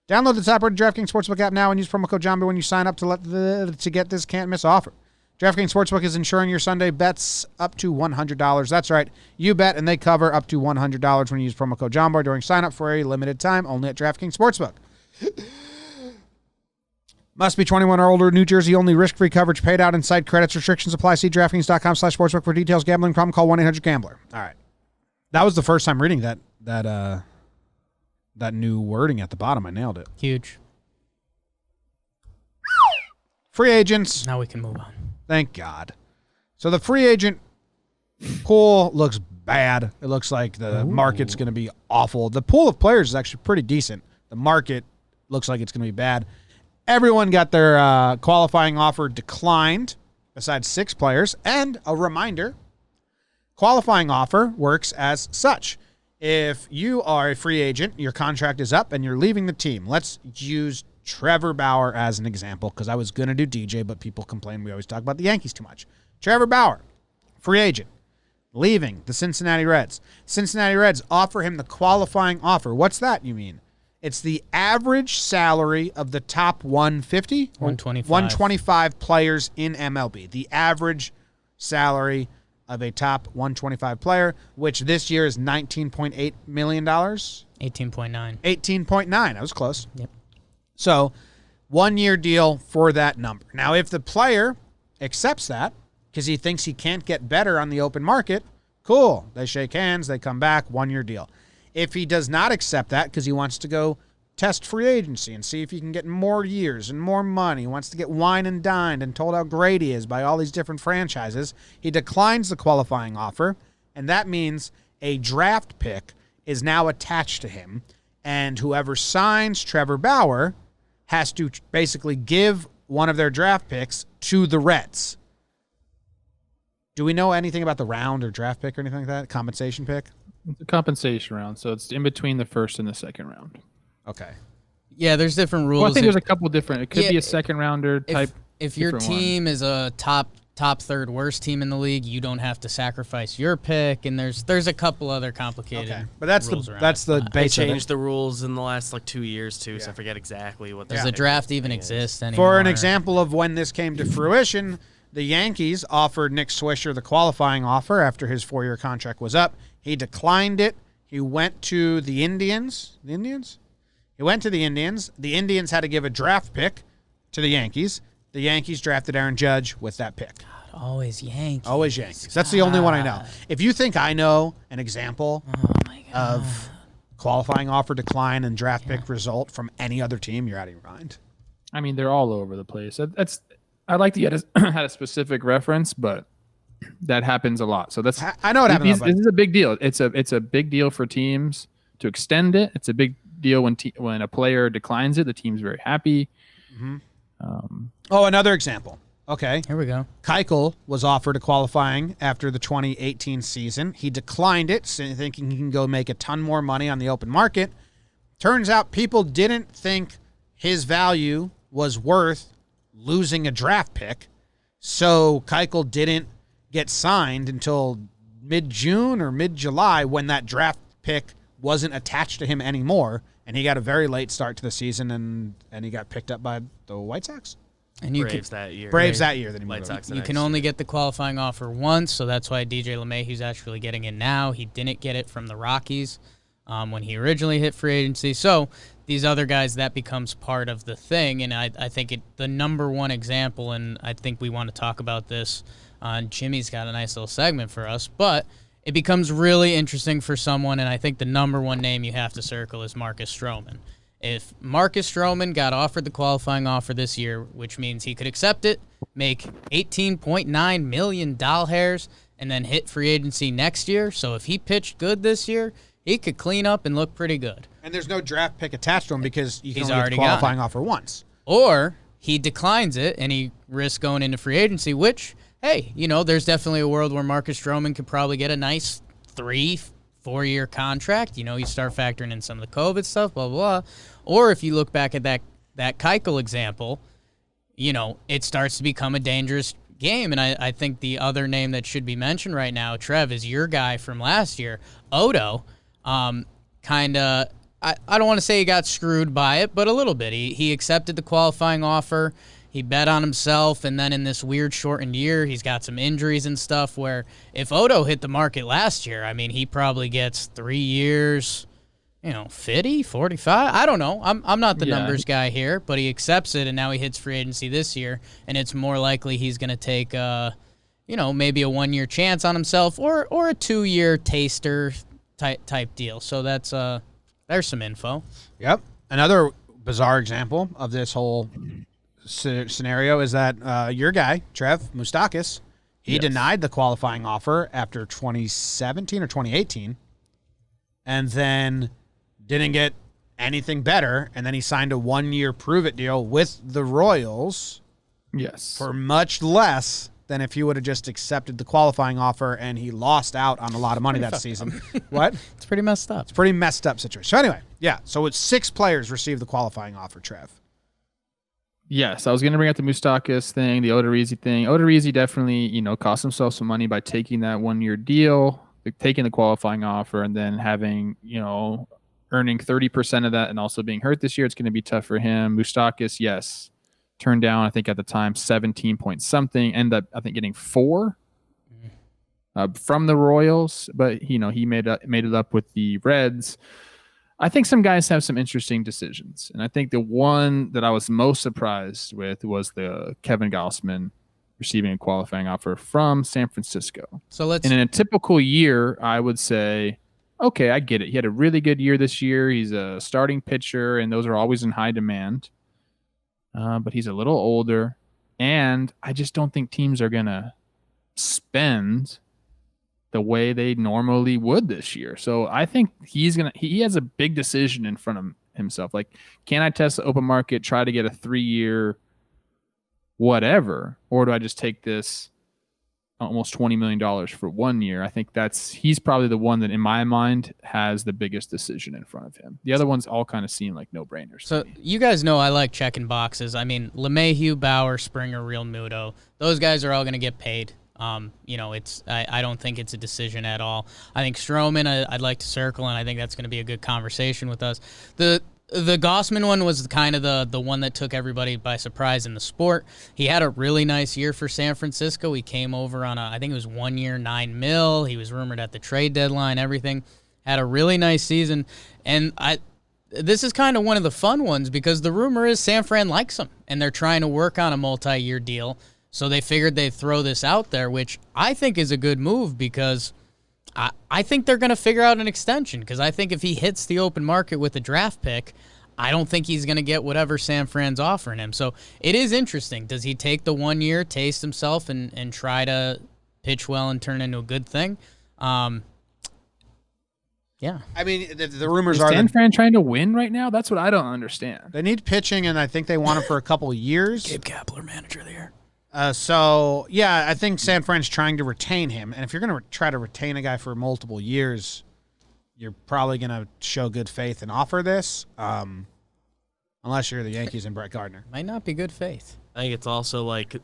S1: Download the top-rated DraftKings Sportsbook app now and use promo code JOMBOY when you sign up to get this can't-miss offer. DraftKings Sportsbook is insuring your Sunday bets up to $100. That's right. You bet, and they cover up to $100 when you use promo code JOMBOY during sign-up for a limited time only at DraftKings Sportsbook. Must be 21 or older. New Jersey only. Risk-free coverage paid out in site. Credits restrictions apply. See DraftKings.com/sportsbook for details. Gambling problem? Call 1-800-GAMBLER. All right. That was the first time reading that new wording at the bottom. I nailed it.
S2: Huge.
S1: Free agents.
S2: Now we can move on.
S1: Thank God. So the free agent pool looks bad. It looks like the market's going to be awful. The pool of players is actually pretty decent. The market looks like it's going to be bad. Everyone got their qualifying offer declined, besides 6 players. And a reminder, qualifying offer works as such. If you are a free agent, your contract is up, and you're leaving the team. Let's use Trevor Bauer as an example, because I was going to do DJ, but people complain we always talk about the Yankees too much. Trevor Bauer, free agent, leaving the Cincinnati Reds. Cincinnati Reds offer him the qualifying offer. What's that, you mean? It's the average salary of the top 150?
S2: 125.
S1: 125 players in MLB. The average salary of a top 125 player, which this year is $19.8 million.
S2: 18.9.
S1: 18.9. I was close.
S2: Yep.
S1: So, 1-year deal for that number. Now, if the player accepts that because he thinks he can't get better on the open market, cool. They shake hands. They come back. 1-year deal. If he does not accept that because he wants to go test free agency and see if he can get more years and more money, he wants to get wine and dined and told how great he is by all these different franchises, he declines the qualifying offer, and that means a draft pick is now attached to him, and whoever signs Trevor Bauer has to basically give one of their draft picks to the Reds. Do we know anything about the round or draft pick or anything like that? Compensation pick?
S3: It's a compensation round, so it's in between the first and the second round.
S1: Okay.
S2: Yeah, there's different rules.
S3: Well, I think there's a couple different. It could
S2: Yeah,
S3: be a second rounder type.
S2: If your
S3: different
S2: team is a top third worst team in the league, you don't have to sacrifice your pick, and there's a couple other complicated.
S1: Okay. But that's
S2: rules
S1: the
S2: around
S1: that's
S2: it.
S1: the
S4: They
S1: base of it.
S4: changed the rules in the last 2 years too, so I forget exactly what.
S2: Does the draft even
S4: thing is.
S2: exist anymore?
S1: For an example of when this came to fruition, the Yankees offered Nick Swisher the qualifying offer after his 4-year contract was up. He declined it. He went to the Indians. The Indians? He went to the Indians. The Indians had to give a draft pick to the Yankees. The Yankees drafted Aaron Judge with that pick.
S2: Always Yankees.
S1: Always Yankees. That's the only one I know. If you think I know an example of qualifying offer decline and draft pick result from any other team, you're out of your mind.
S3: I mean, they're all over the place. I like that you had a specific reference, but that happens a lot. So that's
S1: I know what happens.
S3: This is a big deal. It's a big deal for teams to extend it. It's a big deal when a player declines it. The team's very happy.
S1: Mm-hmm. Another example. Okay.
S2: Here we go.
S1: Keuchel was offered a qualifying after the 2018 season. He declined it, thinking he can go make a ton more money on the open market. Turns out people didn't think his value was worth losing a draft pick, so Keuchel didn't get signed until mid-June or mid-July when that draft pick wasn't attached to him anymore, and he got a very late start to the season, and he got picked up by the White Sox.
S2: And you
S4: Braves that year.
S1: Braves that year. Then he
S4: White
S1: moved
S4: Sox.
S1: over.
S2: You can only get the qualifying offer once, so that's why DJ LeMahieu's actually getting it now. He didn't get it from the Rockies when he originally hit free agency. So these other guys, that becomes part of the thing, and I think the number one example, and I think we want to talk about this, Jimmy's got a nice little segment for us, but it becomes really interesting for someone, and I think the number one name you have to circle is Marcus Stroman. If Marcus Stroman got offered the qualifying offer this year, which means he could accept it, make $18.9 million and then hit free agency next year. So if he pitched good this year, he could clean up and look pretty good.
S1: And there's no draft pick attached to him because you can
S2: He's
S1: only get
S2: already
S1: the
S2: got
S1: qualifying offer once.
S2: Or he declines it and he risks going into free agency, which, hey, there's definitely a world where Marcus Stroman could probably get a nice 3-4 year contract. You start factoring in some of the COVID stuff, blah, blah, blah. Or if you look back at that Keuchel example, it starts to become a dangerous game. And I think the other name that should be mentioned right now, Trev, is your guy from last year, Odo. Kind of, I don't want to say he got screwed by it, but a little bit. He accepted the qualifying offer. He bet on himself, and then in this weird shortened year, he's got some injuries and stuff where if Odo hit the market last year, I mean, he probably gets 3 years, 50, 45. I don't know. I'm not the numbers guy here, but he accepts it, and now he hits free agency this year, and it's more likely he's going to take, maybe a 1-year chance on himself or a 2-year taster type deal. So that's there's some info.
S1: Yep. Another bizarre example of this whole scenario is that your guy, Trev Moustakis, he denied the qualifying offer after 2017 or 2018 and then didn't get anything better, and then he signed a 1-year prove-it deal with the Royals for much less than if he would have just accepted the qualifying offer, and he lost out on a lot of money that season. What?
S2: It's pretty messed up.
S1: It's a pretty messed up situation. So anyway, so it's 6 players received the qualifying offer, Trev.
S3: Yes, I was going to bring up the Moustakis thing, the Odorizzi thing. Odorizzi definitely, cost himself some money by taking that 1-year deal, taking the qualifying offer, and then having, earning 30% of that and also being hurt this year. It's going to be tough for him. Moustakis, yes, turned down, I think at the time, 17 point something, ended up, I think, getting 4 from the Royals, but, he made it up with the Reds. I think some guys have some interesting decisions, and I think the one that I was most surprised with was the Kevin Gausman receiving a qualifying offer from San Francisco.
S2: So and
S3: in a typical year, I would say, okay, I get it. He had a really good year this year. He's a starting pitcher, and those are always in high demand. But he's a little older, and I just don't think teams are going to spend the way they normally would this year. So I think he has a big decision in front of himself. Like, can I test the open market, try to get a 3-year whatever, or do I just take this almost $20 million for 1 year. I think he's probably the one that in my mind has the biggest decision in front of him. The other ones all kind of seem like no-brainers.
S2: So you guys know I like checking boxes. I mean, LeMahieu, Bauer, Springer, Real Muto, those guys are all going to get paid. I don't think it's a decision at all. I think Stroman, I'd like to circle, and I think that's going to be a good conversation with us. The Gossman one was kind of the one that took everybody by surprise in the sport. He had a really nice year for San Francisco. He came over on I think it was 1 year, $9 million. He was rumored at the trade deadline, everything. Had a really nice season. And this is kind of one of the fun ones because the rumor is San Fran likes him, and they're trying to work on a multi-year deal. So they figured they'd throw this out there, which I think is a good move because I think they're going to figure out an extension because I think if he hits the open market with a draft pick, I don't think he's going to get whatever San Fran's offering him. So it is interesting. Does he take the 1 year, taste himself, and try to pitch well and turn into a good thing? Yeah.
S1: I mean, the rumors
S3: Is
S1: are
S3: San
S1: that
S3: Fran trying to win right now? That's what I don't understand.
S1: they need pitching, and I think they want him for a couple of years.
S2: Gabe Kapler, manager of the year.
S1: So, yeah, I think San Fran's trying to retain him. And if you're going to try to retain a guy for multiple years, you're probably going to show good faith and offer this, unless you're the Yankees and Brett Gardner.
S2: Might not be good faith.
S4: I think it's also like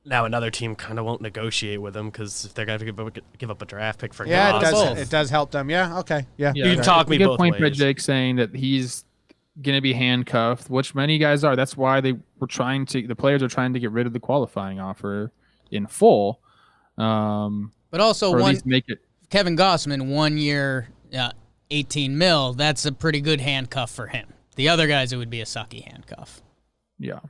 S4: now another team kind of won't negotiate with him because if they're going to give up a draft pick for
S1: Yeah,
S4: him.
S1: it does help them. Yeah, okay. Yeah.
S3: Yeah,
S4: You
S3: that's
S4: talk
S3: a
S4: me
S3: good
S4: both
S3: point by
S4: ways.
S3: Jake saying that he's going to be handcuffed, which many guys are. That's why the players are trying to get rid of the qualifying offer in full.
S2: But also
S3: or at least make it.
S2: Kevin Gossman, 1 year, $18 million, that's a pretty good handcuff for him. The other guys, it would be a sucky handcuff.
S3: Yeah.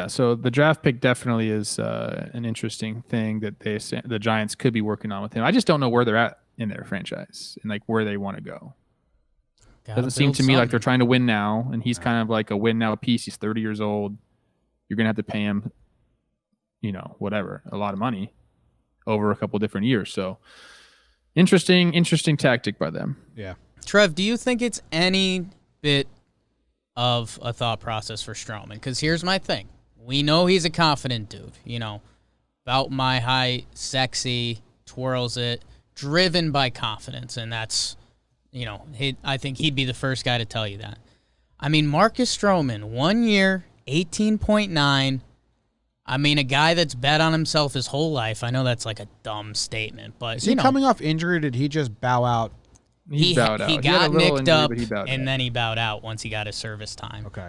S3: So the draft pick definitely is an interesting thing that the Giants could be working on with him. I just don't know where they're at in their franchise and like where they want to go. Doesn't seem to me like they're trying to win now, and he's kind of like a win now piece. He's 30 years old. You're gonna have to pay him, whatever, a lot of money over a couple different years. So interesting tactic by them.
S1: Yeah.
S2: Trev, do you think it's any bit of a thought process for Stroman? Because here's my thing. We know he's a confident dude, about my height, sexy, twirls it, driven by confidence, and that's, I think he'd be the first guy to tell you that. I mean, Marcus Stroman, 1 year, 18.9. I mean, a guy that's bet on himself his whole life. I know that's like a dumb statement, but
S1: Is he coming off injury, or did he just bow out?
S3: He bowed out.
S2: He
S3: had
S2: got
S3: a little
S2: nicked
S3: injury,
S2: up,
S3: but he bowed
S2: and
S3: out.
S2: then he bowed out once he got his service time.
S1: Okay.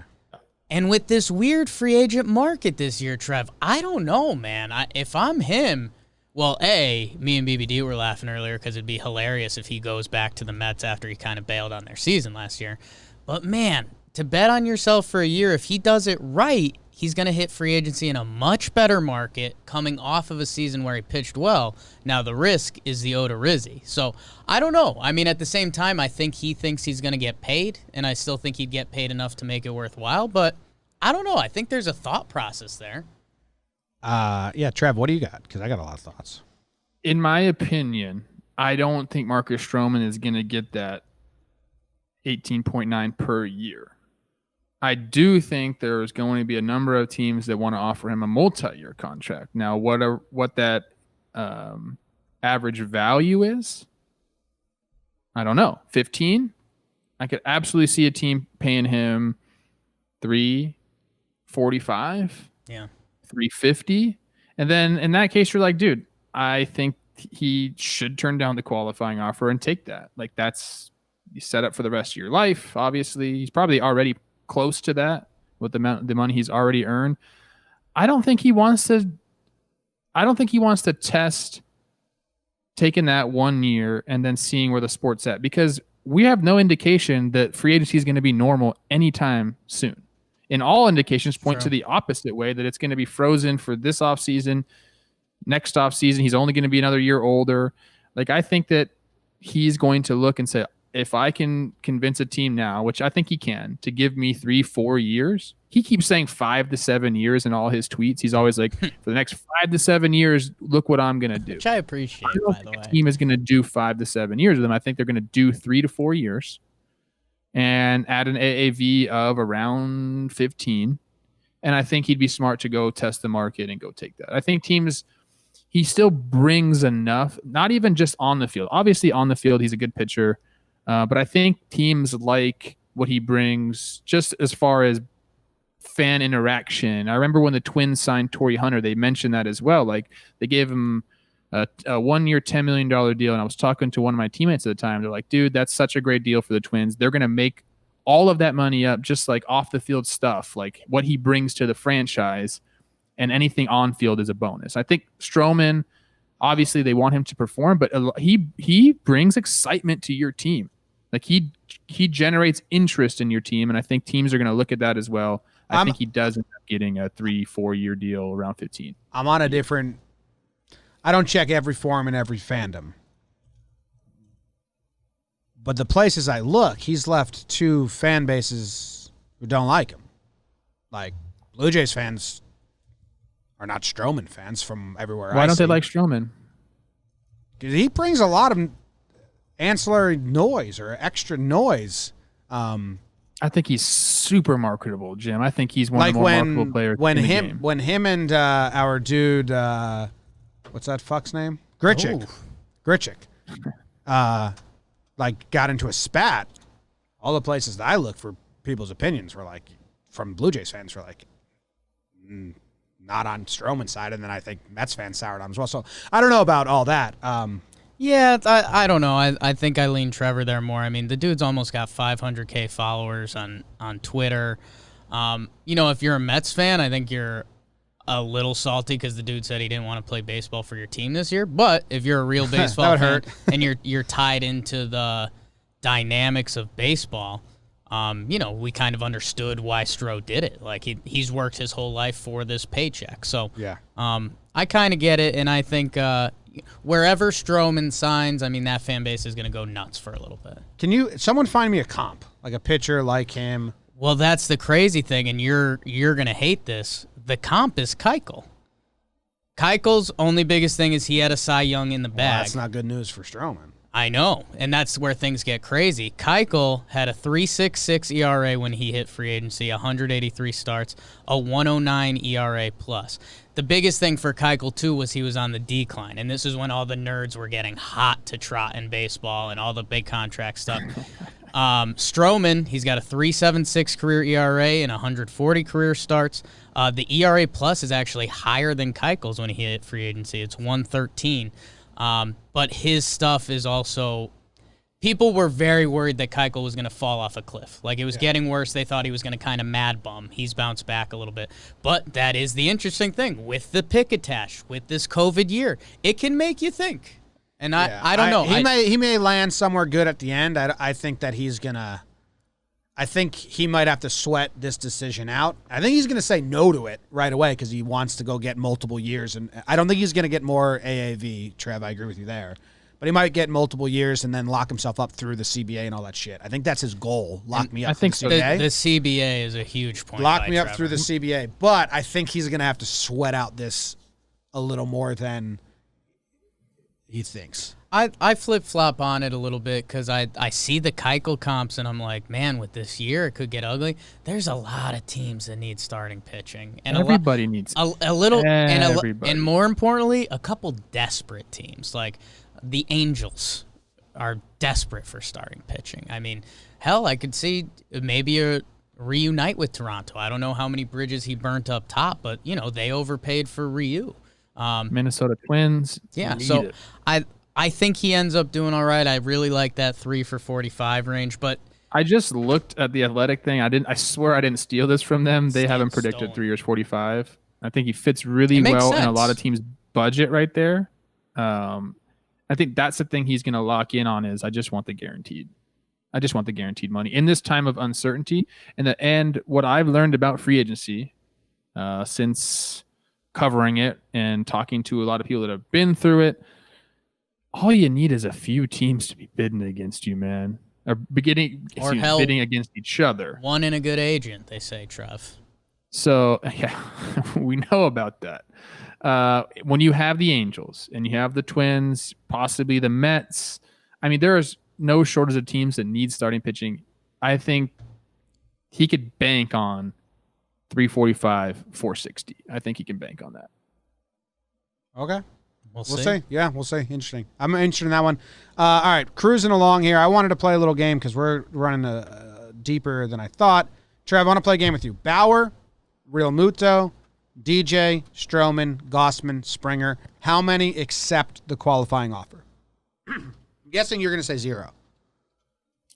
S2: And with this weird free agent market this year, Trev, I don't know, man. If I'm him, well, me and BBD were laughing earlier because it'd be hilarious if he goes back to the Mets after he kind of bailed on their season last year. But, man, to bet on yourself for a year, if he does it right, he's going to hit free agency in a much better market coming off of a season where he pitched well. Now, the risk is the Odorizzi. So, I don't know. I mean, at the same time, I think he thinks he's going to get paid, and I still think he'd get paid enough to make it worthwhile. But I don't know. I think there's a thought process there.
S1: Yeah, Trev, what do you got? Because I got a lot of thoughts.
S3: In my opinion, I don't think Marcus Stroman is going to get that 18.9 per year. I do think there's going to be a number of teams that want to offer him a multi-year contract. Now, what that average value is, I don't know. 15? I could absolutely see a team paying him $345.
S2: Yeah.
S3: $350. And then in that case, you're like, dude, I think he should turn down the qualifying offer and take that. Like, that's you set up for the rest of your life. Obviously, he's probably already close to that with the money he's already earned. I don't think he wants to test taking that 1 year and then seeing where the sport's at, because we have no indication that free agency is going to be normal anytime soon. And all indications point to the opposite way, that it's going to be frozen for this offseason. Next offseason, he's only going to be another year older. Like, I think that he's going to look and say, if I can convince a team now, which I think he can, to give me 3-4 years. He keeps saying 5 to 7 years in all his tweets. He's always like, for the next 5 to 7 years, look what I'm going to do.
S2: Which I appreciate,
S3: I don't
S2: by the
S3: think
S2: way.
S3: a team is going to do 5 to 7 years with him. I think they're going to do 3 to 4 years and add an AAV of around 15. And I think he'd be smart to go test the market and go take that. I think teams, he still brings enough, not even just on the field. Obviously, on the field, he's a good pitcher. But I think teams like what he brings just as far as fan interaction. I remember when the Twins signed Torrey Hunter, they mentioned that as well. Like, they gave him a 1-year, $10 million deal. And I was talking to one of my teammates at the time. They're like, dude, that's such a great deal for the Twins. They're going to make all of that money up just like off the field stuff, like what he brings to the franchise. And anything on field is a bonus. I think Stroman, obviously they want him to perform, but he brings excitement to your team. Like he generates interest in your team, and I think teams are going to look at that as well. I think he does end up getting a 3-4 year deal around 15.
S1: I'm on a different. I don't check every forum and every fandom, but the places I look, he's left 2 fan bases who don't like him. Like Blue Jays fans are not Stroman fans from everywhere.
S3: Why don't they like Stroman?
S1: Because he brings a lot of ancillary noise or extra noise.
S3: I think he's super marketable, Jim. I think he's one of the more marketable players in the game.
S1: When him and our dude, what's that fuck's name? Grichuk, like got into a spat. All the places that I look for people's opinions were like, from Blue Jays fans were like, not on Stroman's side, and then I think Mets fans soured on him as well. So I don't know about all that.
S2: Yeah, I don't know. I think I lean Trevor there more. I mean, the dude's almost got 500K followers on Twitter. If you're a Mets fan, I think you're a little salty because the dude said he didn't want to play baseball for your team this year. But if you're a real baseball fan and you're tied into the dynamics of baseball, we kind of understood why Stroh did it. Like he's worked his whole life for this paycheck. So
S1: yeah,
S2: I kind of get it, and I think wherever Stroman signs, I mean that fan base is going to go nuts for a little bit.
S1: Can someone find me a comp, like a pitcher like him?
S2: Well, that's the crazy thing, and you're going to hate this. The comp is Keuchel. Keuchel's only biggest thing is he had a Cy Young in the bag.
S1: Well, that's not good news for Stroman.
S2: I know, and that's where things get crazy. Keuchel had a 3.66 ERA when he hit free agency, 183 starts, a 109 ERA plus. The biggest thing for Keuchel, too, was he was on the decline, and this is when all the nerds were getting hot to trot in baseball and all the big contract stuff. Stroman, he's got a 3.76 career ERA and 140 career starts. The ERA plus is actually higher than Keuchel's when he hit free agency. It's 113. But his stuff is also, people were very worried that Keuchel was going to fall off a cliff. Like it was getting worse. They thought he was going to kind of mad bum. He's bounced back a little bit. But that is the interesting thing with the pick attached, with this COVID year. It can make you think. And I don't know.
S1: He may land somewhere good at the end. I think that he's going to, I think he might have to sweat this decision out. I think he's going to say no to it right away because he wants to go get multiple years. And I don't think he's going to get more AAV, Trev. I agree with you there. But he might get multiple years and then lock himself up through the CBA and all that shit. I think that's his goal. Lock me up.
S3: I think
S1: through the CBA.
S2: The CBA is a huge point.
S1: Lock me up through the CBA. But I think he's going to have to sweat out this a little more than he thinks.
S2: I flip-flop on it a little bit because I see the Keuchel comps and I'm like, man, with this year it could get ugly. There's a lot of teams that need starting pitching. And
S3: everybody needs
S2: a little, and more importantly, a couple desperate teams. Like the Angels are desperate for starting pitching. I mean, hell, I could see maybe a reunite with Toronto. I don't know how many bridges he burnt up top, but, they overpaid for Ryu.
S3: Minnesota Twins.
S2: Yeah, so I think he ends up doing all right. I really like that 3 for 45 range, but
S3: I just looked at the Athletic thing. I swear I didn't steal this from them. They haven't predicted 3 years 45. I think he fits really well in a lot of teams' budget right there. I think that's the thing he's going to lock in on is I just want the guaranteed money in this time of uncertainty. And what I've learned about free agency since covering it and talking to a lot of people that have been through it, all you need is a few teams to be bidding against you, man. Or bidding against each other.
S2: One in a good agent, they say, Trev.
S3: So, yeah, we know about that. When you have the Angels and you have the Twins, possibly the Mets, I mean, there is no shortage of teams that need starting pitching. I think he could bank on 345, 460. I think he can bank on that.
S1: Okay.
S2: We'll
S1: We'll
S2: see.
S1: see. Yeah, we'll see. Interesting. I'm interested in that one. All right, cruising along here. I wanted to play a little game because we're running deeper than I thought. Trev, I want to play a game with you. Bauer, Real Muto, DJ, Stroman, Gossman, Springer. How many accept the qualifying offer? I'm guessing you're going to say 0.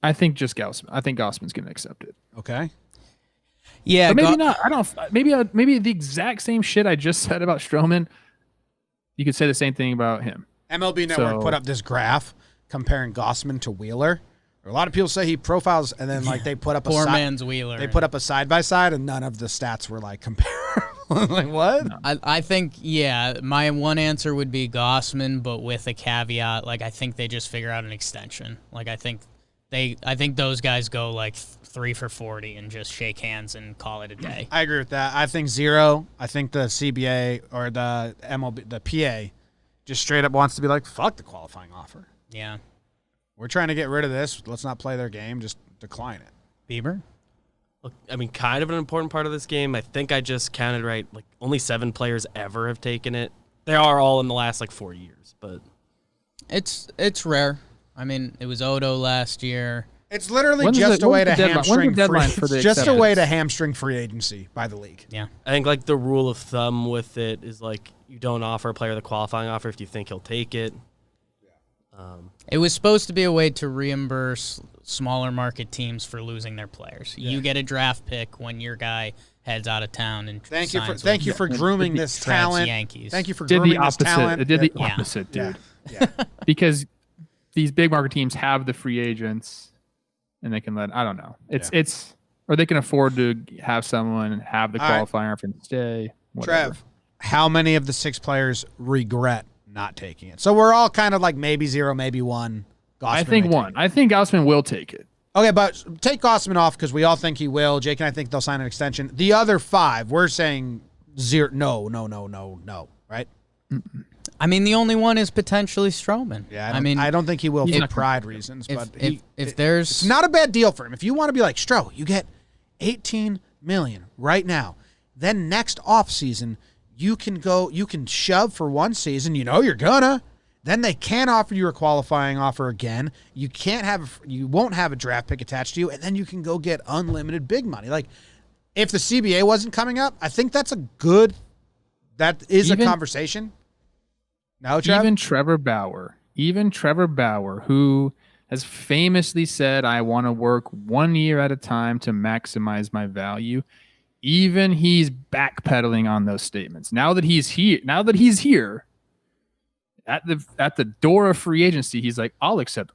S3: I think just Gaussman. I think Gaussman's going to accept it.
S1: Okay.
S2: Yeah,
S3: But maybe not. I don't. Maybe the exact same shit I just said about Stroman. You could say the same thing about him.
S1: MLB Network put up this graph comparing Gossman to Wheeler. A lot of people say he profiles, and then like they put up
S2: poor man's Wheeler.
S1: They put up a side by side, and none of the stats were like comparable. Like what?
S3: No.
S2: I think, yeah, my one answer would be Gossman, but with a caveat. Like, I think they just figure out an extension. Like, I think those guys go like 3 for 40 and just shake hands and call it a day.
S1: I agree with that. I think 0. I think the CBA or the MLB, the PA, just straight up wants to be like, fuck the qualifying offer.
S2: Yeah.
S1: We're trying to get rid of this. Let's not play their game. Just decline it.
S2: Bieber?
S4: Look, I mean, kind of an important part of this game. I think I just counted right. Like, only 7 players ever have taken it. They are all in the last, 4 years, but...
S2: It's rare. I mean, it was Odo last year.
S1: It's literally just a way to hamstring
S3: the
S1: hamstring free agency by the league.
S2: Yeah.
S4: I think, the rule of thumb with it is, you don't offer a player the qualifying offer if you think he'll take it.
S2: It was supposed to be a way to reimburse smaller market teams for losing their players.
S1: Yeah.
S2: You get a draft pick when your guy heads out of town and
S1: thank you for grooming this talent.
S2: Yankees.
S1: Thank you for
S3: did
S1: grooming
S3: the opposite.
S1: this talent.
S3: It did the
S2: Yeah.
S3: opposite, dude.
S1: Yeah.
S3: Because these big market teams have the free agents, and they can I don't know. It's or they can afford to have someone and have the
S1: All right.
S3: qualifier offer and stay. Whatever.
S1: Trev, how many of the 6 players regret not taking it? So we're all kind of like maybe 0, maybe 1. Gossman
S3: I think
S1: may take
S3: 1.
S1: it.
S3: I think Gaussman will take it.
S1: Okay, but take Gossman off because we all think he will. Jake and I think they'll sign an extension. The other 5, we're saying 0. No. Right?
S2: I mean, the only one is potentially Stroman.
S1: Yeah.
S2: I
S1: don't think he will for
S3: not-
S1: pride reasons. But
S2: if there's
S1: it's not a bad deal for him. If you want to be like Stro, you get $18 million right now. Then next off season, you can shove for 1 season. You know you're gonna. Then they can't offer you a qualifying offer again. You won't have a draft pick attached to you, and then you can go get unlimited big money. Like if the CBA wasn't coming up, I think that is a conversation. No, Trev?
S3: Even Trevor Bauer, who has famously said, "I want to work 1 year at a time to maximize my value." Even he's backpedaling on those statements. Now that he's here at the door of free agency, he's like, I'll accept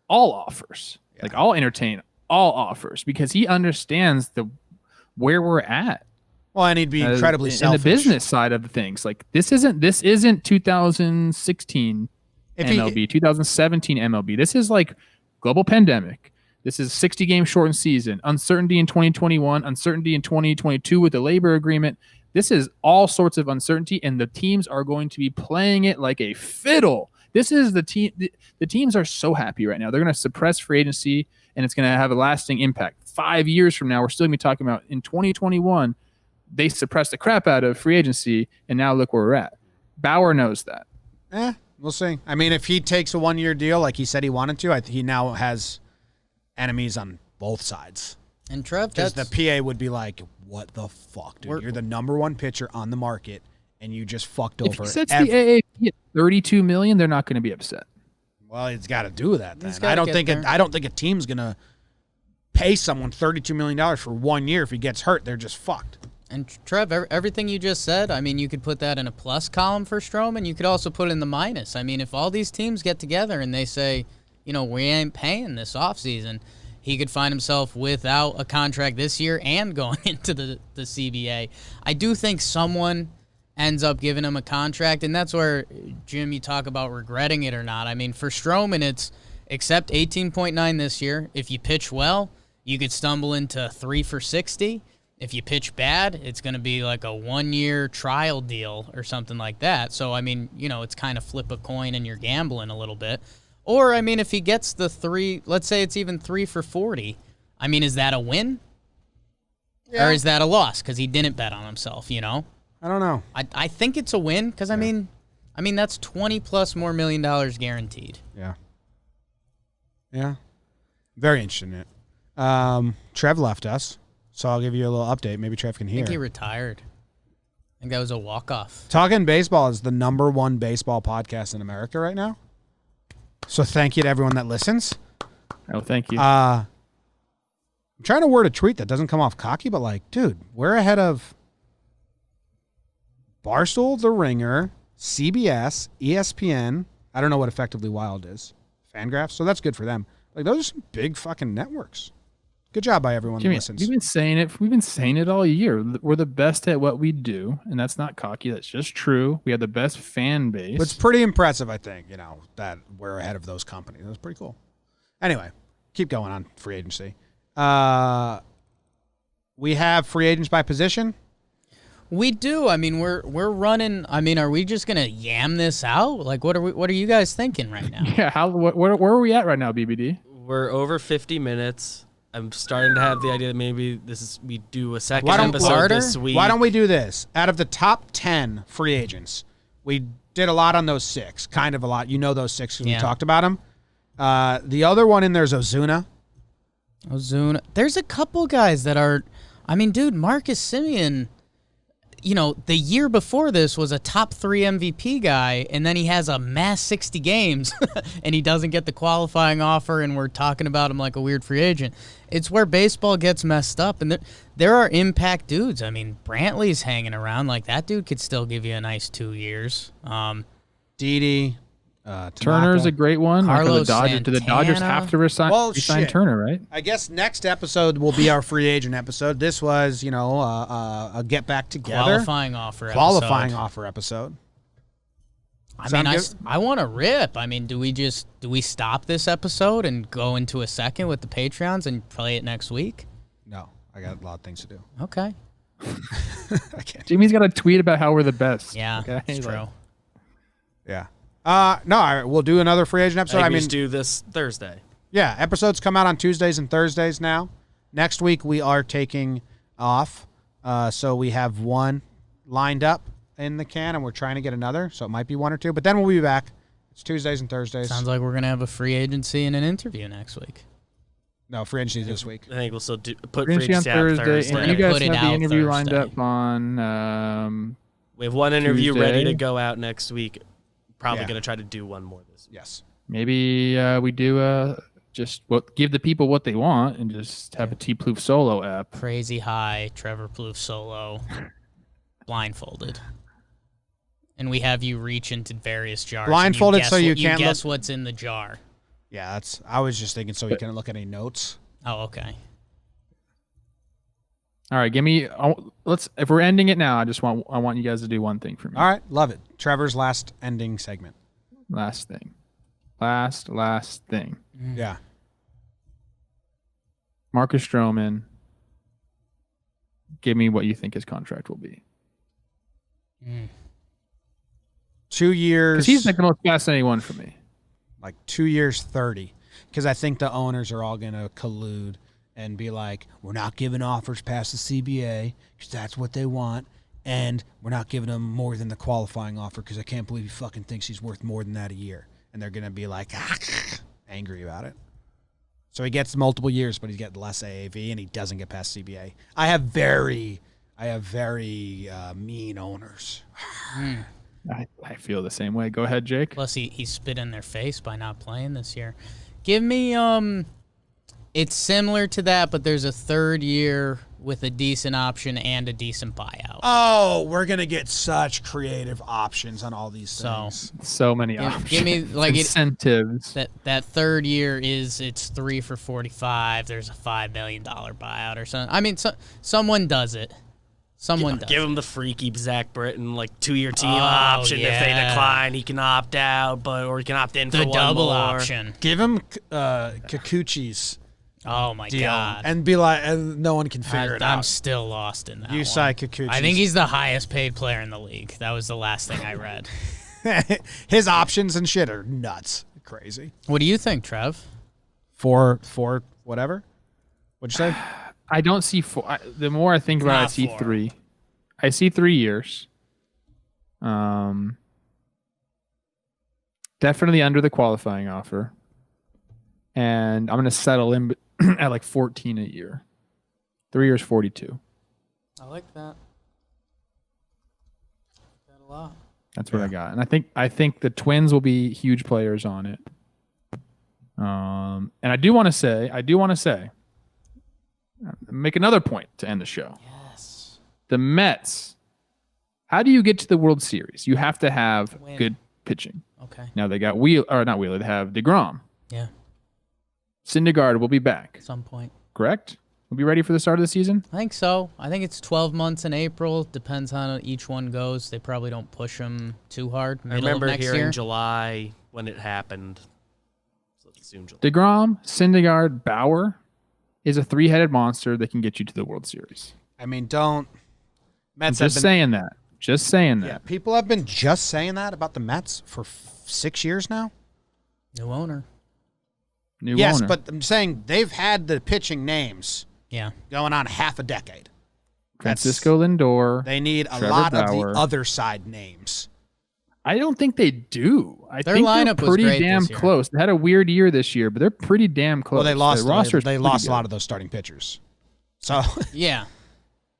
S3: all offers. Yeah. Like I'll entertain all offers because he understands where we're at.
S1: Well, and he'd be incredibly selfish.
S3: In the business side of things. Like this isn't 2016 MLB, 2017 MLB. This is like global pandemic. This is 60-game shortened season, uncertainty in 2021, uncertainty in 2022 with the labor agreement. This is all sorts of uncertainty, and the teams are going to be playing it like a fiddle. This is the team. The teams are so happy right now. They're going to suppress free agency, and it's going to have a lasting impact. 5 years from now, we're still going to be talking about in 2021, they suppressed the crap out of free agency, and now look where we're at. Bauer knows that.
S1: We'll see. I mean, if he takes a 1-year deal like he said he wanted to, he now has enemies on both sides.
S2: And Trev,
S1: because the PA would be like, "What the fuck, dude? You're the number 1 pitcher on the market, and you just fucked over."
S3: If he sets the AAP at $32 million, they're not going to be upset.
S1: Well, he's got to do that. Then I don't think a team's going to pay someone $32 million for 1 year. If he gets hurt, they're just fucked.
S2: And Trev, everything you just said, I mean, you could put that in a plus column for Stroman. You could also put it in the minus. I mean, if all these teams get together and they say, we ain't paying this offseason, he could find himself without a contract this year and going into the CBA. I do think someone ends up giving him a contract, and that's where, Jim, you talk about regretting it or not. I mean, for Stroman, it's accept 18.9 this year. If you pitch well, you could stumble into 3 for 60. If you pitch bad, it's going to be like a 1-year trial deal or something like that. So, I mean, it's kind of flip a coin and you're gambling a little bit. Or, I mean, if he gets the 3, let's say it's even 3 for 40, I mean, is that a win? Yeah. Or is that a loss because he didn't bet on himself,
S1: I don't know.
S2: I think it's a win because, I mean, I mean, that's $20+ more million guaranteed.
S1: Yeah. Yeah. Very interesting in it. Trev left us, so I'll give you a little update. Maybe Trev can
S2: I
S1: hear.
S2: think he retired. I think that was a walk-off.
S1: Talkin' Baseball is the #1 baseball podcast in America right now. So thank you to everyone that listens.
S3: Oh, thank you.
S1: I'm trying to word a tweet that doesn't come off cocky, but like, dude, we're ahead of Barstool, The Ringer, CBS, ESPN. I don't know what Effectively Wild is. Fangraphs. So that's good for them. Like, those are some big fucking networks. Good job by everyone
S3: Jimmy,
S1: that listens.
S3: we've been saying it. We've been saying it all year. We're the best at what we do, and that's not cocky. That's just true. We have the best fan base.
S1: It's pretty impressive, I think, that we're ahead of those companies. That's pretty cool. Anyway, keep going on free agency. We have free agents by position.
S2: We do. I mean, we're running. I mean, are we just gonna yam this out? Like, what are you guys thinking right now?
S3: Yeah. Where are we at right now, BBD?
S4: We're over 50 minutes. I'm starting to have the idea that maybe we do a second
S1: Why don't-
S4: episode this week.
S1: Why don't we do this? Out of the top 10 free agents, we did a lot on those 6. Kind of a lot. You know those 6 because we
S2: Yeah.
S1: talked about them. The other one in there is Ozuna.
S2: There's a couple guys that are. I mean, dude, Marcus Semien. The year before this was a top 3 MVP guy, and then he has a mass 60 games, and he doesn't get the qualifying offer, and we're talking about him like a weird free agent. It's where baseball gets messed up, and there are impact dudes. I mean, Brantley's hanging around. Like, that dude could still give you a nice 2 years.
S1: Didi.
S3: Turner's
S1: Tanaka.
S3: a great one.
S2: Carlos
S3: Do the Dodgers
S2: Santana.
S3: have to resign
S1: Shit.
S3: Turner, right?
S1: I guess next episode will be our free agent episode. This was, a get back together.
S2: Qualifying offer episode.
S1: Offer episode.
S2: I
S1: Sound
S2: mean,
S1: good?
S2: I want to rip. I mean, do we stop this episode and go into a second with the Patreons and play it next week?
S1: No, I got a lot of things to do.
S2: Okay.
S1: I can't.
S3: Jimmy's got a tweet about how we're the best.
S2: Yeah,
S3: Okay?
S2: it's true.
S1: Yeah. No, all right, we'll do another free agent episode.
S4: I think we should do this Thursday.
S1: Yeah, episodes come out on Tuesdays and Thursdays now. Next week we are taking off, so we have one lined up in the can, and we're trying to get another, so it might be 1 or 2. But then we'll be back. It's Tuesdays and Thursdays.
S2: Sounds like we're gonna have a free agency and an interview next week.
S1: No, free agency this week.
S4: I think we'll still put
S3: Free
S4: free
S3: agency on
S4: agency out
S3: Thursday,
S2: We're
S3: and you
S2: gonna
S3: guys
S2: put it
S3: have the
S2: out
S3: interview lined
S2: Thursday.
S3: up on.
S4: We have one interview ready
S3: Tuesday.
S4: to go out next week. Probably
S1: Yeah.
S4: going to try to do one more this week.
S1: Yes.
S3: Maybe we do give the people what they want and just have a T Plouf solo app.
S2: Crazy high, Trevor Plouffe solo, blindfolded, and we have you reach into various jars. and
S1: Blindfolded
S2: guess
S1: so you
S2: what-
S1: can't
S2: guess what's in the jar.
S1: Yeah, I was just thinking so you can look at any notes.
S2: Oh, okay.
S3: All right, give me. If we're ending it now, I want you guys to do one thing for me.
S1: All right, love it. Trevor's last ending segment.
S3: Last thing. Last thing.
S1: Yeah.
S3: Marcus Stroman. Give me what you think his contract will be.
S1: 2 years.
S3: Because he's like the most fascinating one for me.
S1: Like 2 years, 30. Because I think the owners are all going to collude and be like, we're not giving offers past the CBA because that's what they want. And we're not giving them more than the qualifying offer because I can't believe he fucking thinks he's worth more than that a year. And they're going to be like, angry about it. So he gets multiple years, but he's getting less AAV and he doesn't get past CBA. I have very mean owners.
S3: I feel the same way. Go ahead, Jake.
S2: Plus, he spit in their face by not playing this year. Give me it's similar to that, but there's a third year with a decent option and a decent buyout.
S1: Oh, we're going to get such creative options on all these things.
S3: So many options.
S2: Give me like
S3: incentives.
S2: that third year it's 3 for $45. There's a $5 million buyout or something. I mean, someone does it. Someone does.
S4: Give him the freaky Zach Britton 2-year team
S2: Oh,
S4: option. If they
S2: yeah.
S4: decline, he can opt out, or he can opt in
S2: the
S4: for one
S2: double
S4: more.
S2: option.
S1: Give him Kikuchi's
S2: Oh my
S1: deal
S2: god!
S1: and be like, and no one can figure it
S2: I'm
S1: out.
S2: still lost in that.
S1: Yusai
S2: one.
S1: Kikuchi.
S2: I think he's the highest paid player in the league. That was the last thing I read.
S1: his options and shit are nuts, crazy.
S2: What do you think, Trev?
S1: For whatever. What'd you say?
S3: I don't see four. The more I think about it, I
S2: Not
S3: see
S2: 4.
S3: 3. I see 3 years. Definitely under the qualifying offer. And I'm going to settle in at like 14 a year. 3 years, 42.
S2: I like that. That a lot.
S3: That's what I got. And I think the Twins will be huge players on it. And I do want to say, make another point to end the show.
S2: Yes.
S3: The Mets, how do you get to the World Series? You have to have
S2: Win.
S3: good pitching.
S2: Okay.
S3: Now they got not Wheeler, they have DeGrom.
S2: Yeah.
S3: Syndergaard will be back,
S2: At some point.
S3: correct? We'll be ready for the start of the season?
S2: I think so. I think it's 12 months in April. Depends how each one goes. They probably don't push them too hard.
S4: I
S2: Middle
S4: remember
S2: of next
S4: hearing
S2: year.
S4: July when it happened. So let's assume July.
S3: DeGrom, Syndergaard, Bauer is a three-headed monster that can get you to the World Series.
S1: I mean, don't.
S3: I'm
S1: Mets
S3: just
S1: have been,
S3: saying that. Just saying that.
S1: Yeah, people have been just saying that about the Mets for 6 years now.
S2: New owner.
S3: New
S1: Yes,
S3: owner.
S1: but I'm saying they've had the pitching names
S2: Yeah.
S1: going on half a decade.
S3: Francisco Lindor.
S1: They need a
S3: Trevor
S1: lot of
S3: Bauer.
S1: the other side names.
S3: I don't think they do. I
S2: Their
S3: think
S2: lineup
S3: they're
S2: was
S3: pretty
S2: great
S3: damn
S2: this year.
S3: close. They had a weird year this year, but they're pretty damn close.
S1: Well, they lost.
S3: Their roster's
S1: They
S3: pretty
S1: lost a
S3: good.
S1: lot of those starting pitchers. So
S2: Yeah.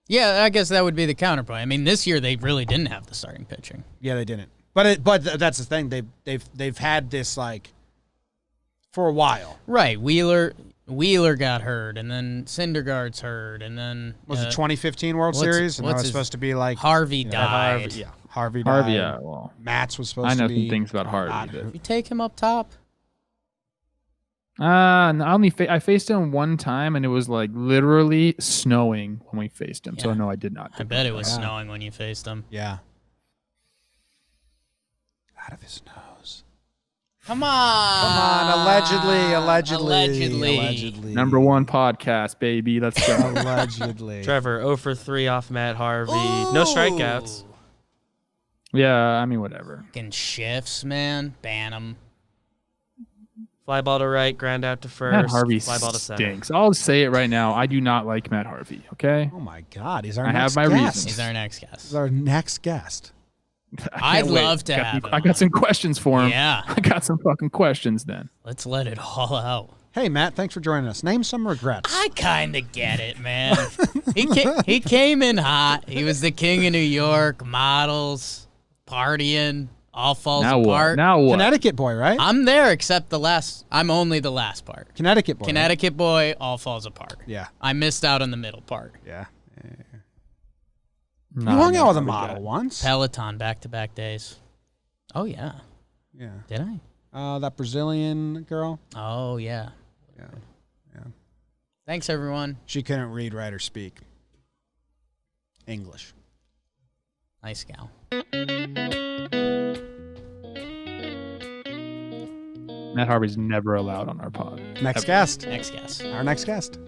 S2: Yeah, I guess that would be the counterpoint. I mean, this year they really didn't have the starting pitching.
S1: yeah, they didn't. But that's the thing. They've had this like for a while.
S2: Right. Wheeler got hurt, and then Syndergaard's hurt, and then
S1: Was it 2015 World
S2: what's-
S1: Series? And that
S2: what's
S1: was
S2: his-
S1: supposed to be like
S2: Harvey died.
S4: Yeah.
S1: Harvey died.
S3: Harvey, yeah, well,
S1: Mats was supposed
S3: I know
S1: to be.
S3: some things about Harvey.
S1: not-
S3: But,
S2: You take him up top.
S3: no, I faced him one time, and it was like literally snowing when we faced him. So
S2: Yeah.
S3: no, I did not.
S2: I bet it was
S1: Yeah.
S2: snowing when you faced him.
S1: Yeah. Out of his nose.
S2: Come on.
S1: Come on, allegedly.
S3: Number one podcast, baby. Let's go.
S1: Allegedly.
S4: Trevor 0 for 3 off Matt Harvey. No strikeouts.
S3: Yeah, I mean, whatever.
S2: Fucking shifts, man. Ban him.
S4: Fly ball to right, ground out to first.
S3: Matt Harvey
S4: fly ball to center.
S3: stinks. I'll say it right now. I do not like Matt Harvey. Okay.
S1: Oh my God, he's our
S3: I
S1: next
S3: have my
S1: guest.
S3: reasons.
S2: He's our next guest.
S1: He's our next guest.
S3: I
S2: I'd
S3: can't wait.
S2: love to have him
S3: I got
S2: on.
S3: some questions for him.
S2: Yeah.
S3: I got some fucking questions then.
S2: Let's let it all out.
S1: Hey Matt, thanks for joining us. Name some regrets.
S2: I kind of get it, man. he came in hot. He was the king of New York, models, partying, all falls
S3: Now
S2: apart.
S3: what? Now what?
S1: Connecticut boy, right?
S2: I'm there except the last. I'm only the last part.
S1: Connecticut boy. right?
S2: Connecticut boy, all falls apart.
S1: Yeah.
S2: I missed out on the middle part.
S1: Yeah.
S3: Nah,
S1: You hung out with a
S3: Harvey
S1: model
S3: guy.
S1: once.
S2: Peloton back-to-back days. Oh yeah,
S1: Yeah.
S2: did I?
S1: That Brazilian girl.
S2: Oh yeah.
S1: Yeah. Yeah.
S2: Thanks everyone.
S1: She couldn't read, write, or speak English.
S2: Nice gal.
S3: Matt Harvey's never allowed on our pod.
S1: Next guest.
S2: Next guest.
S1: Our next guest.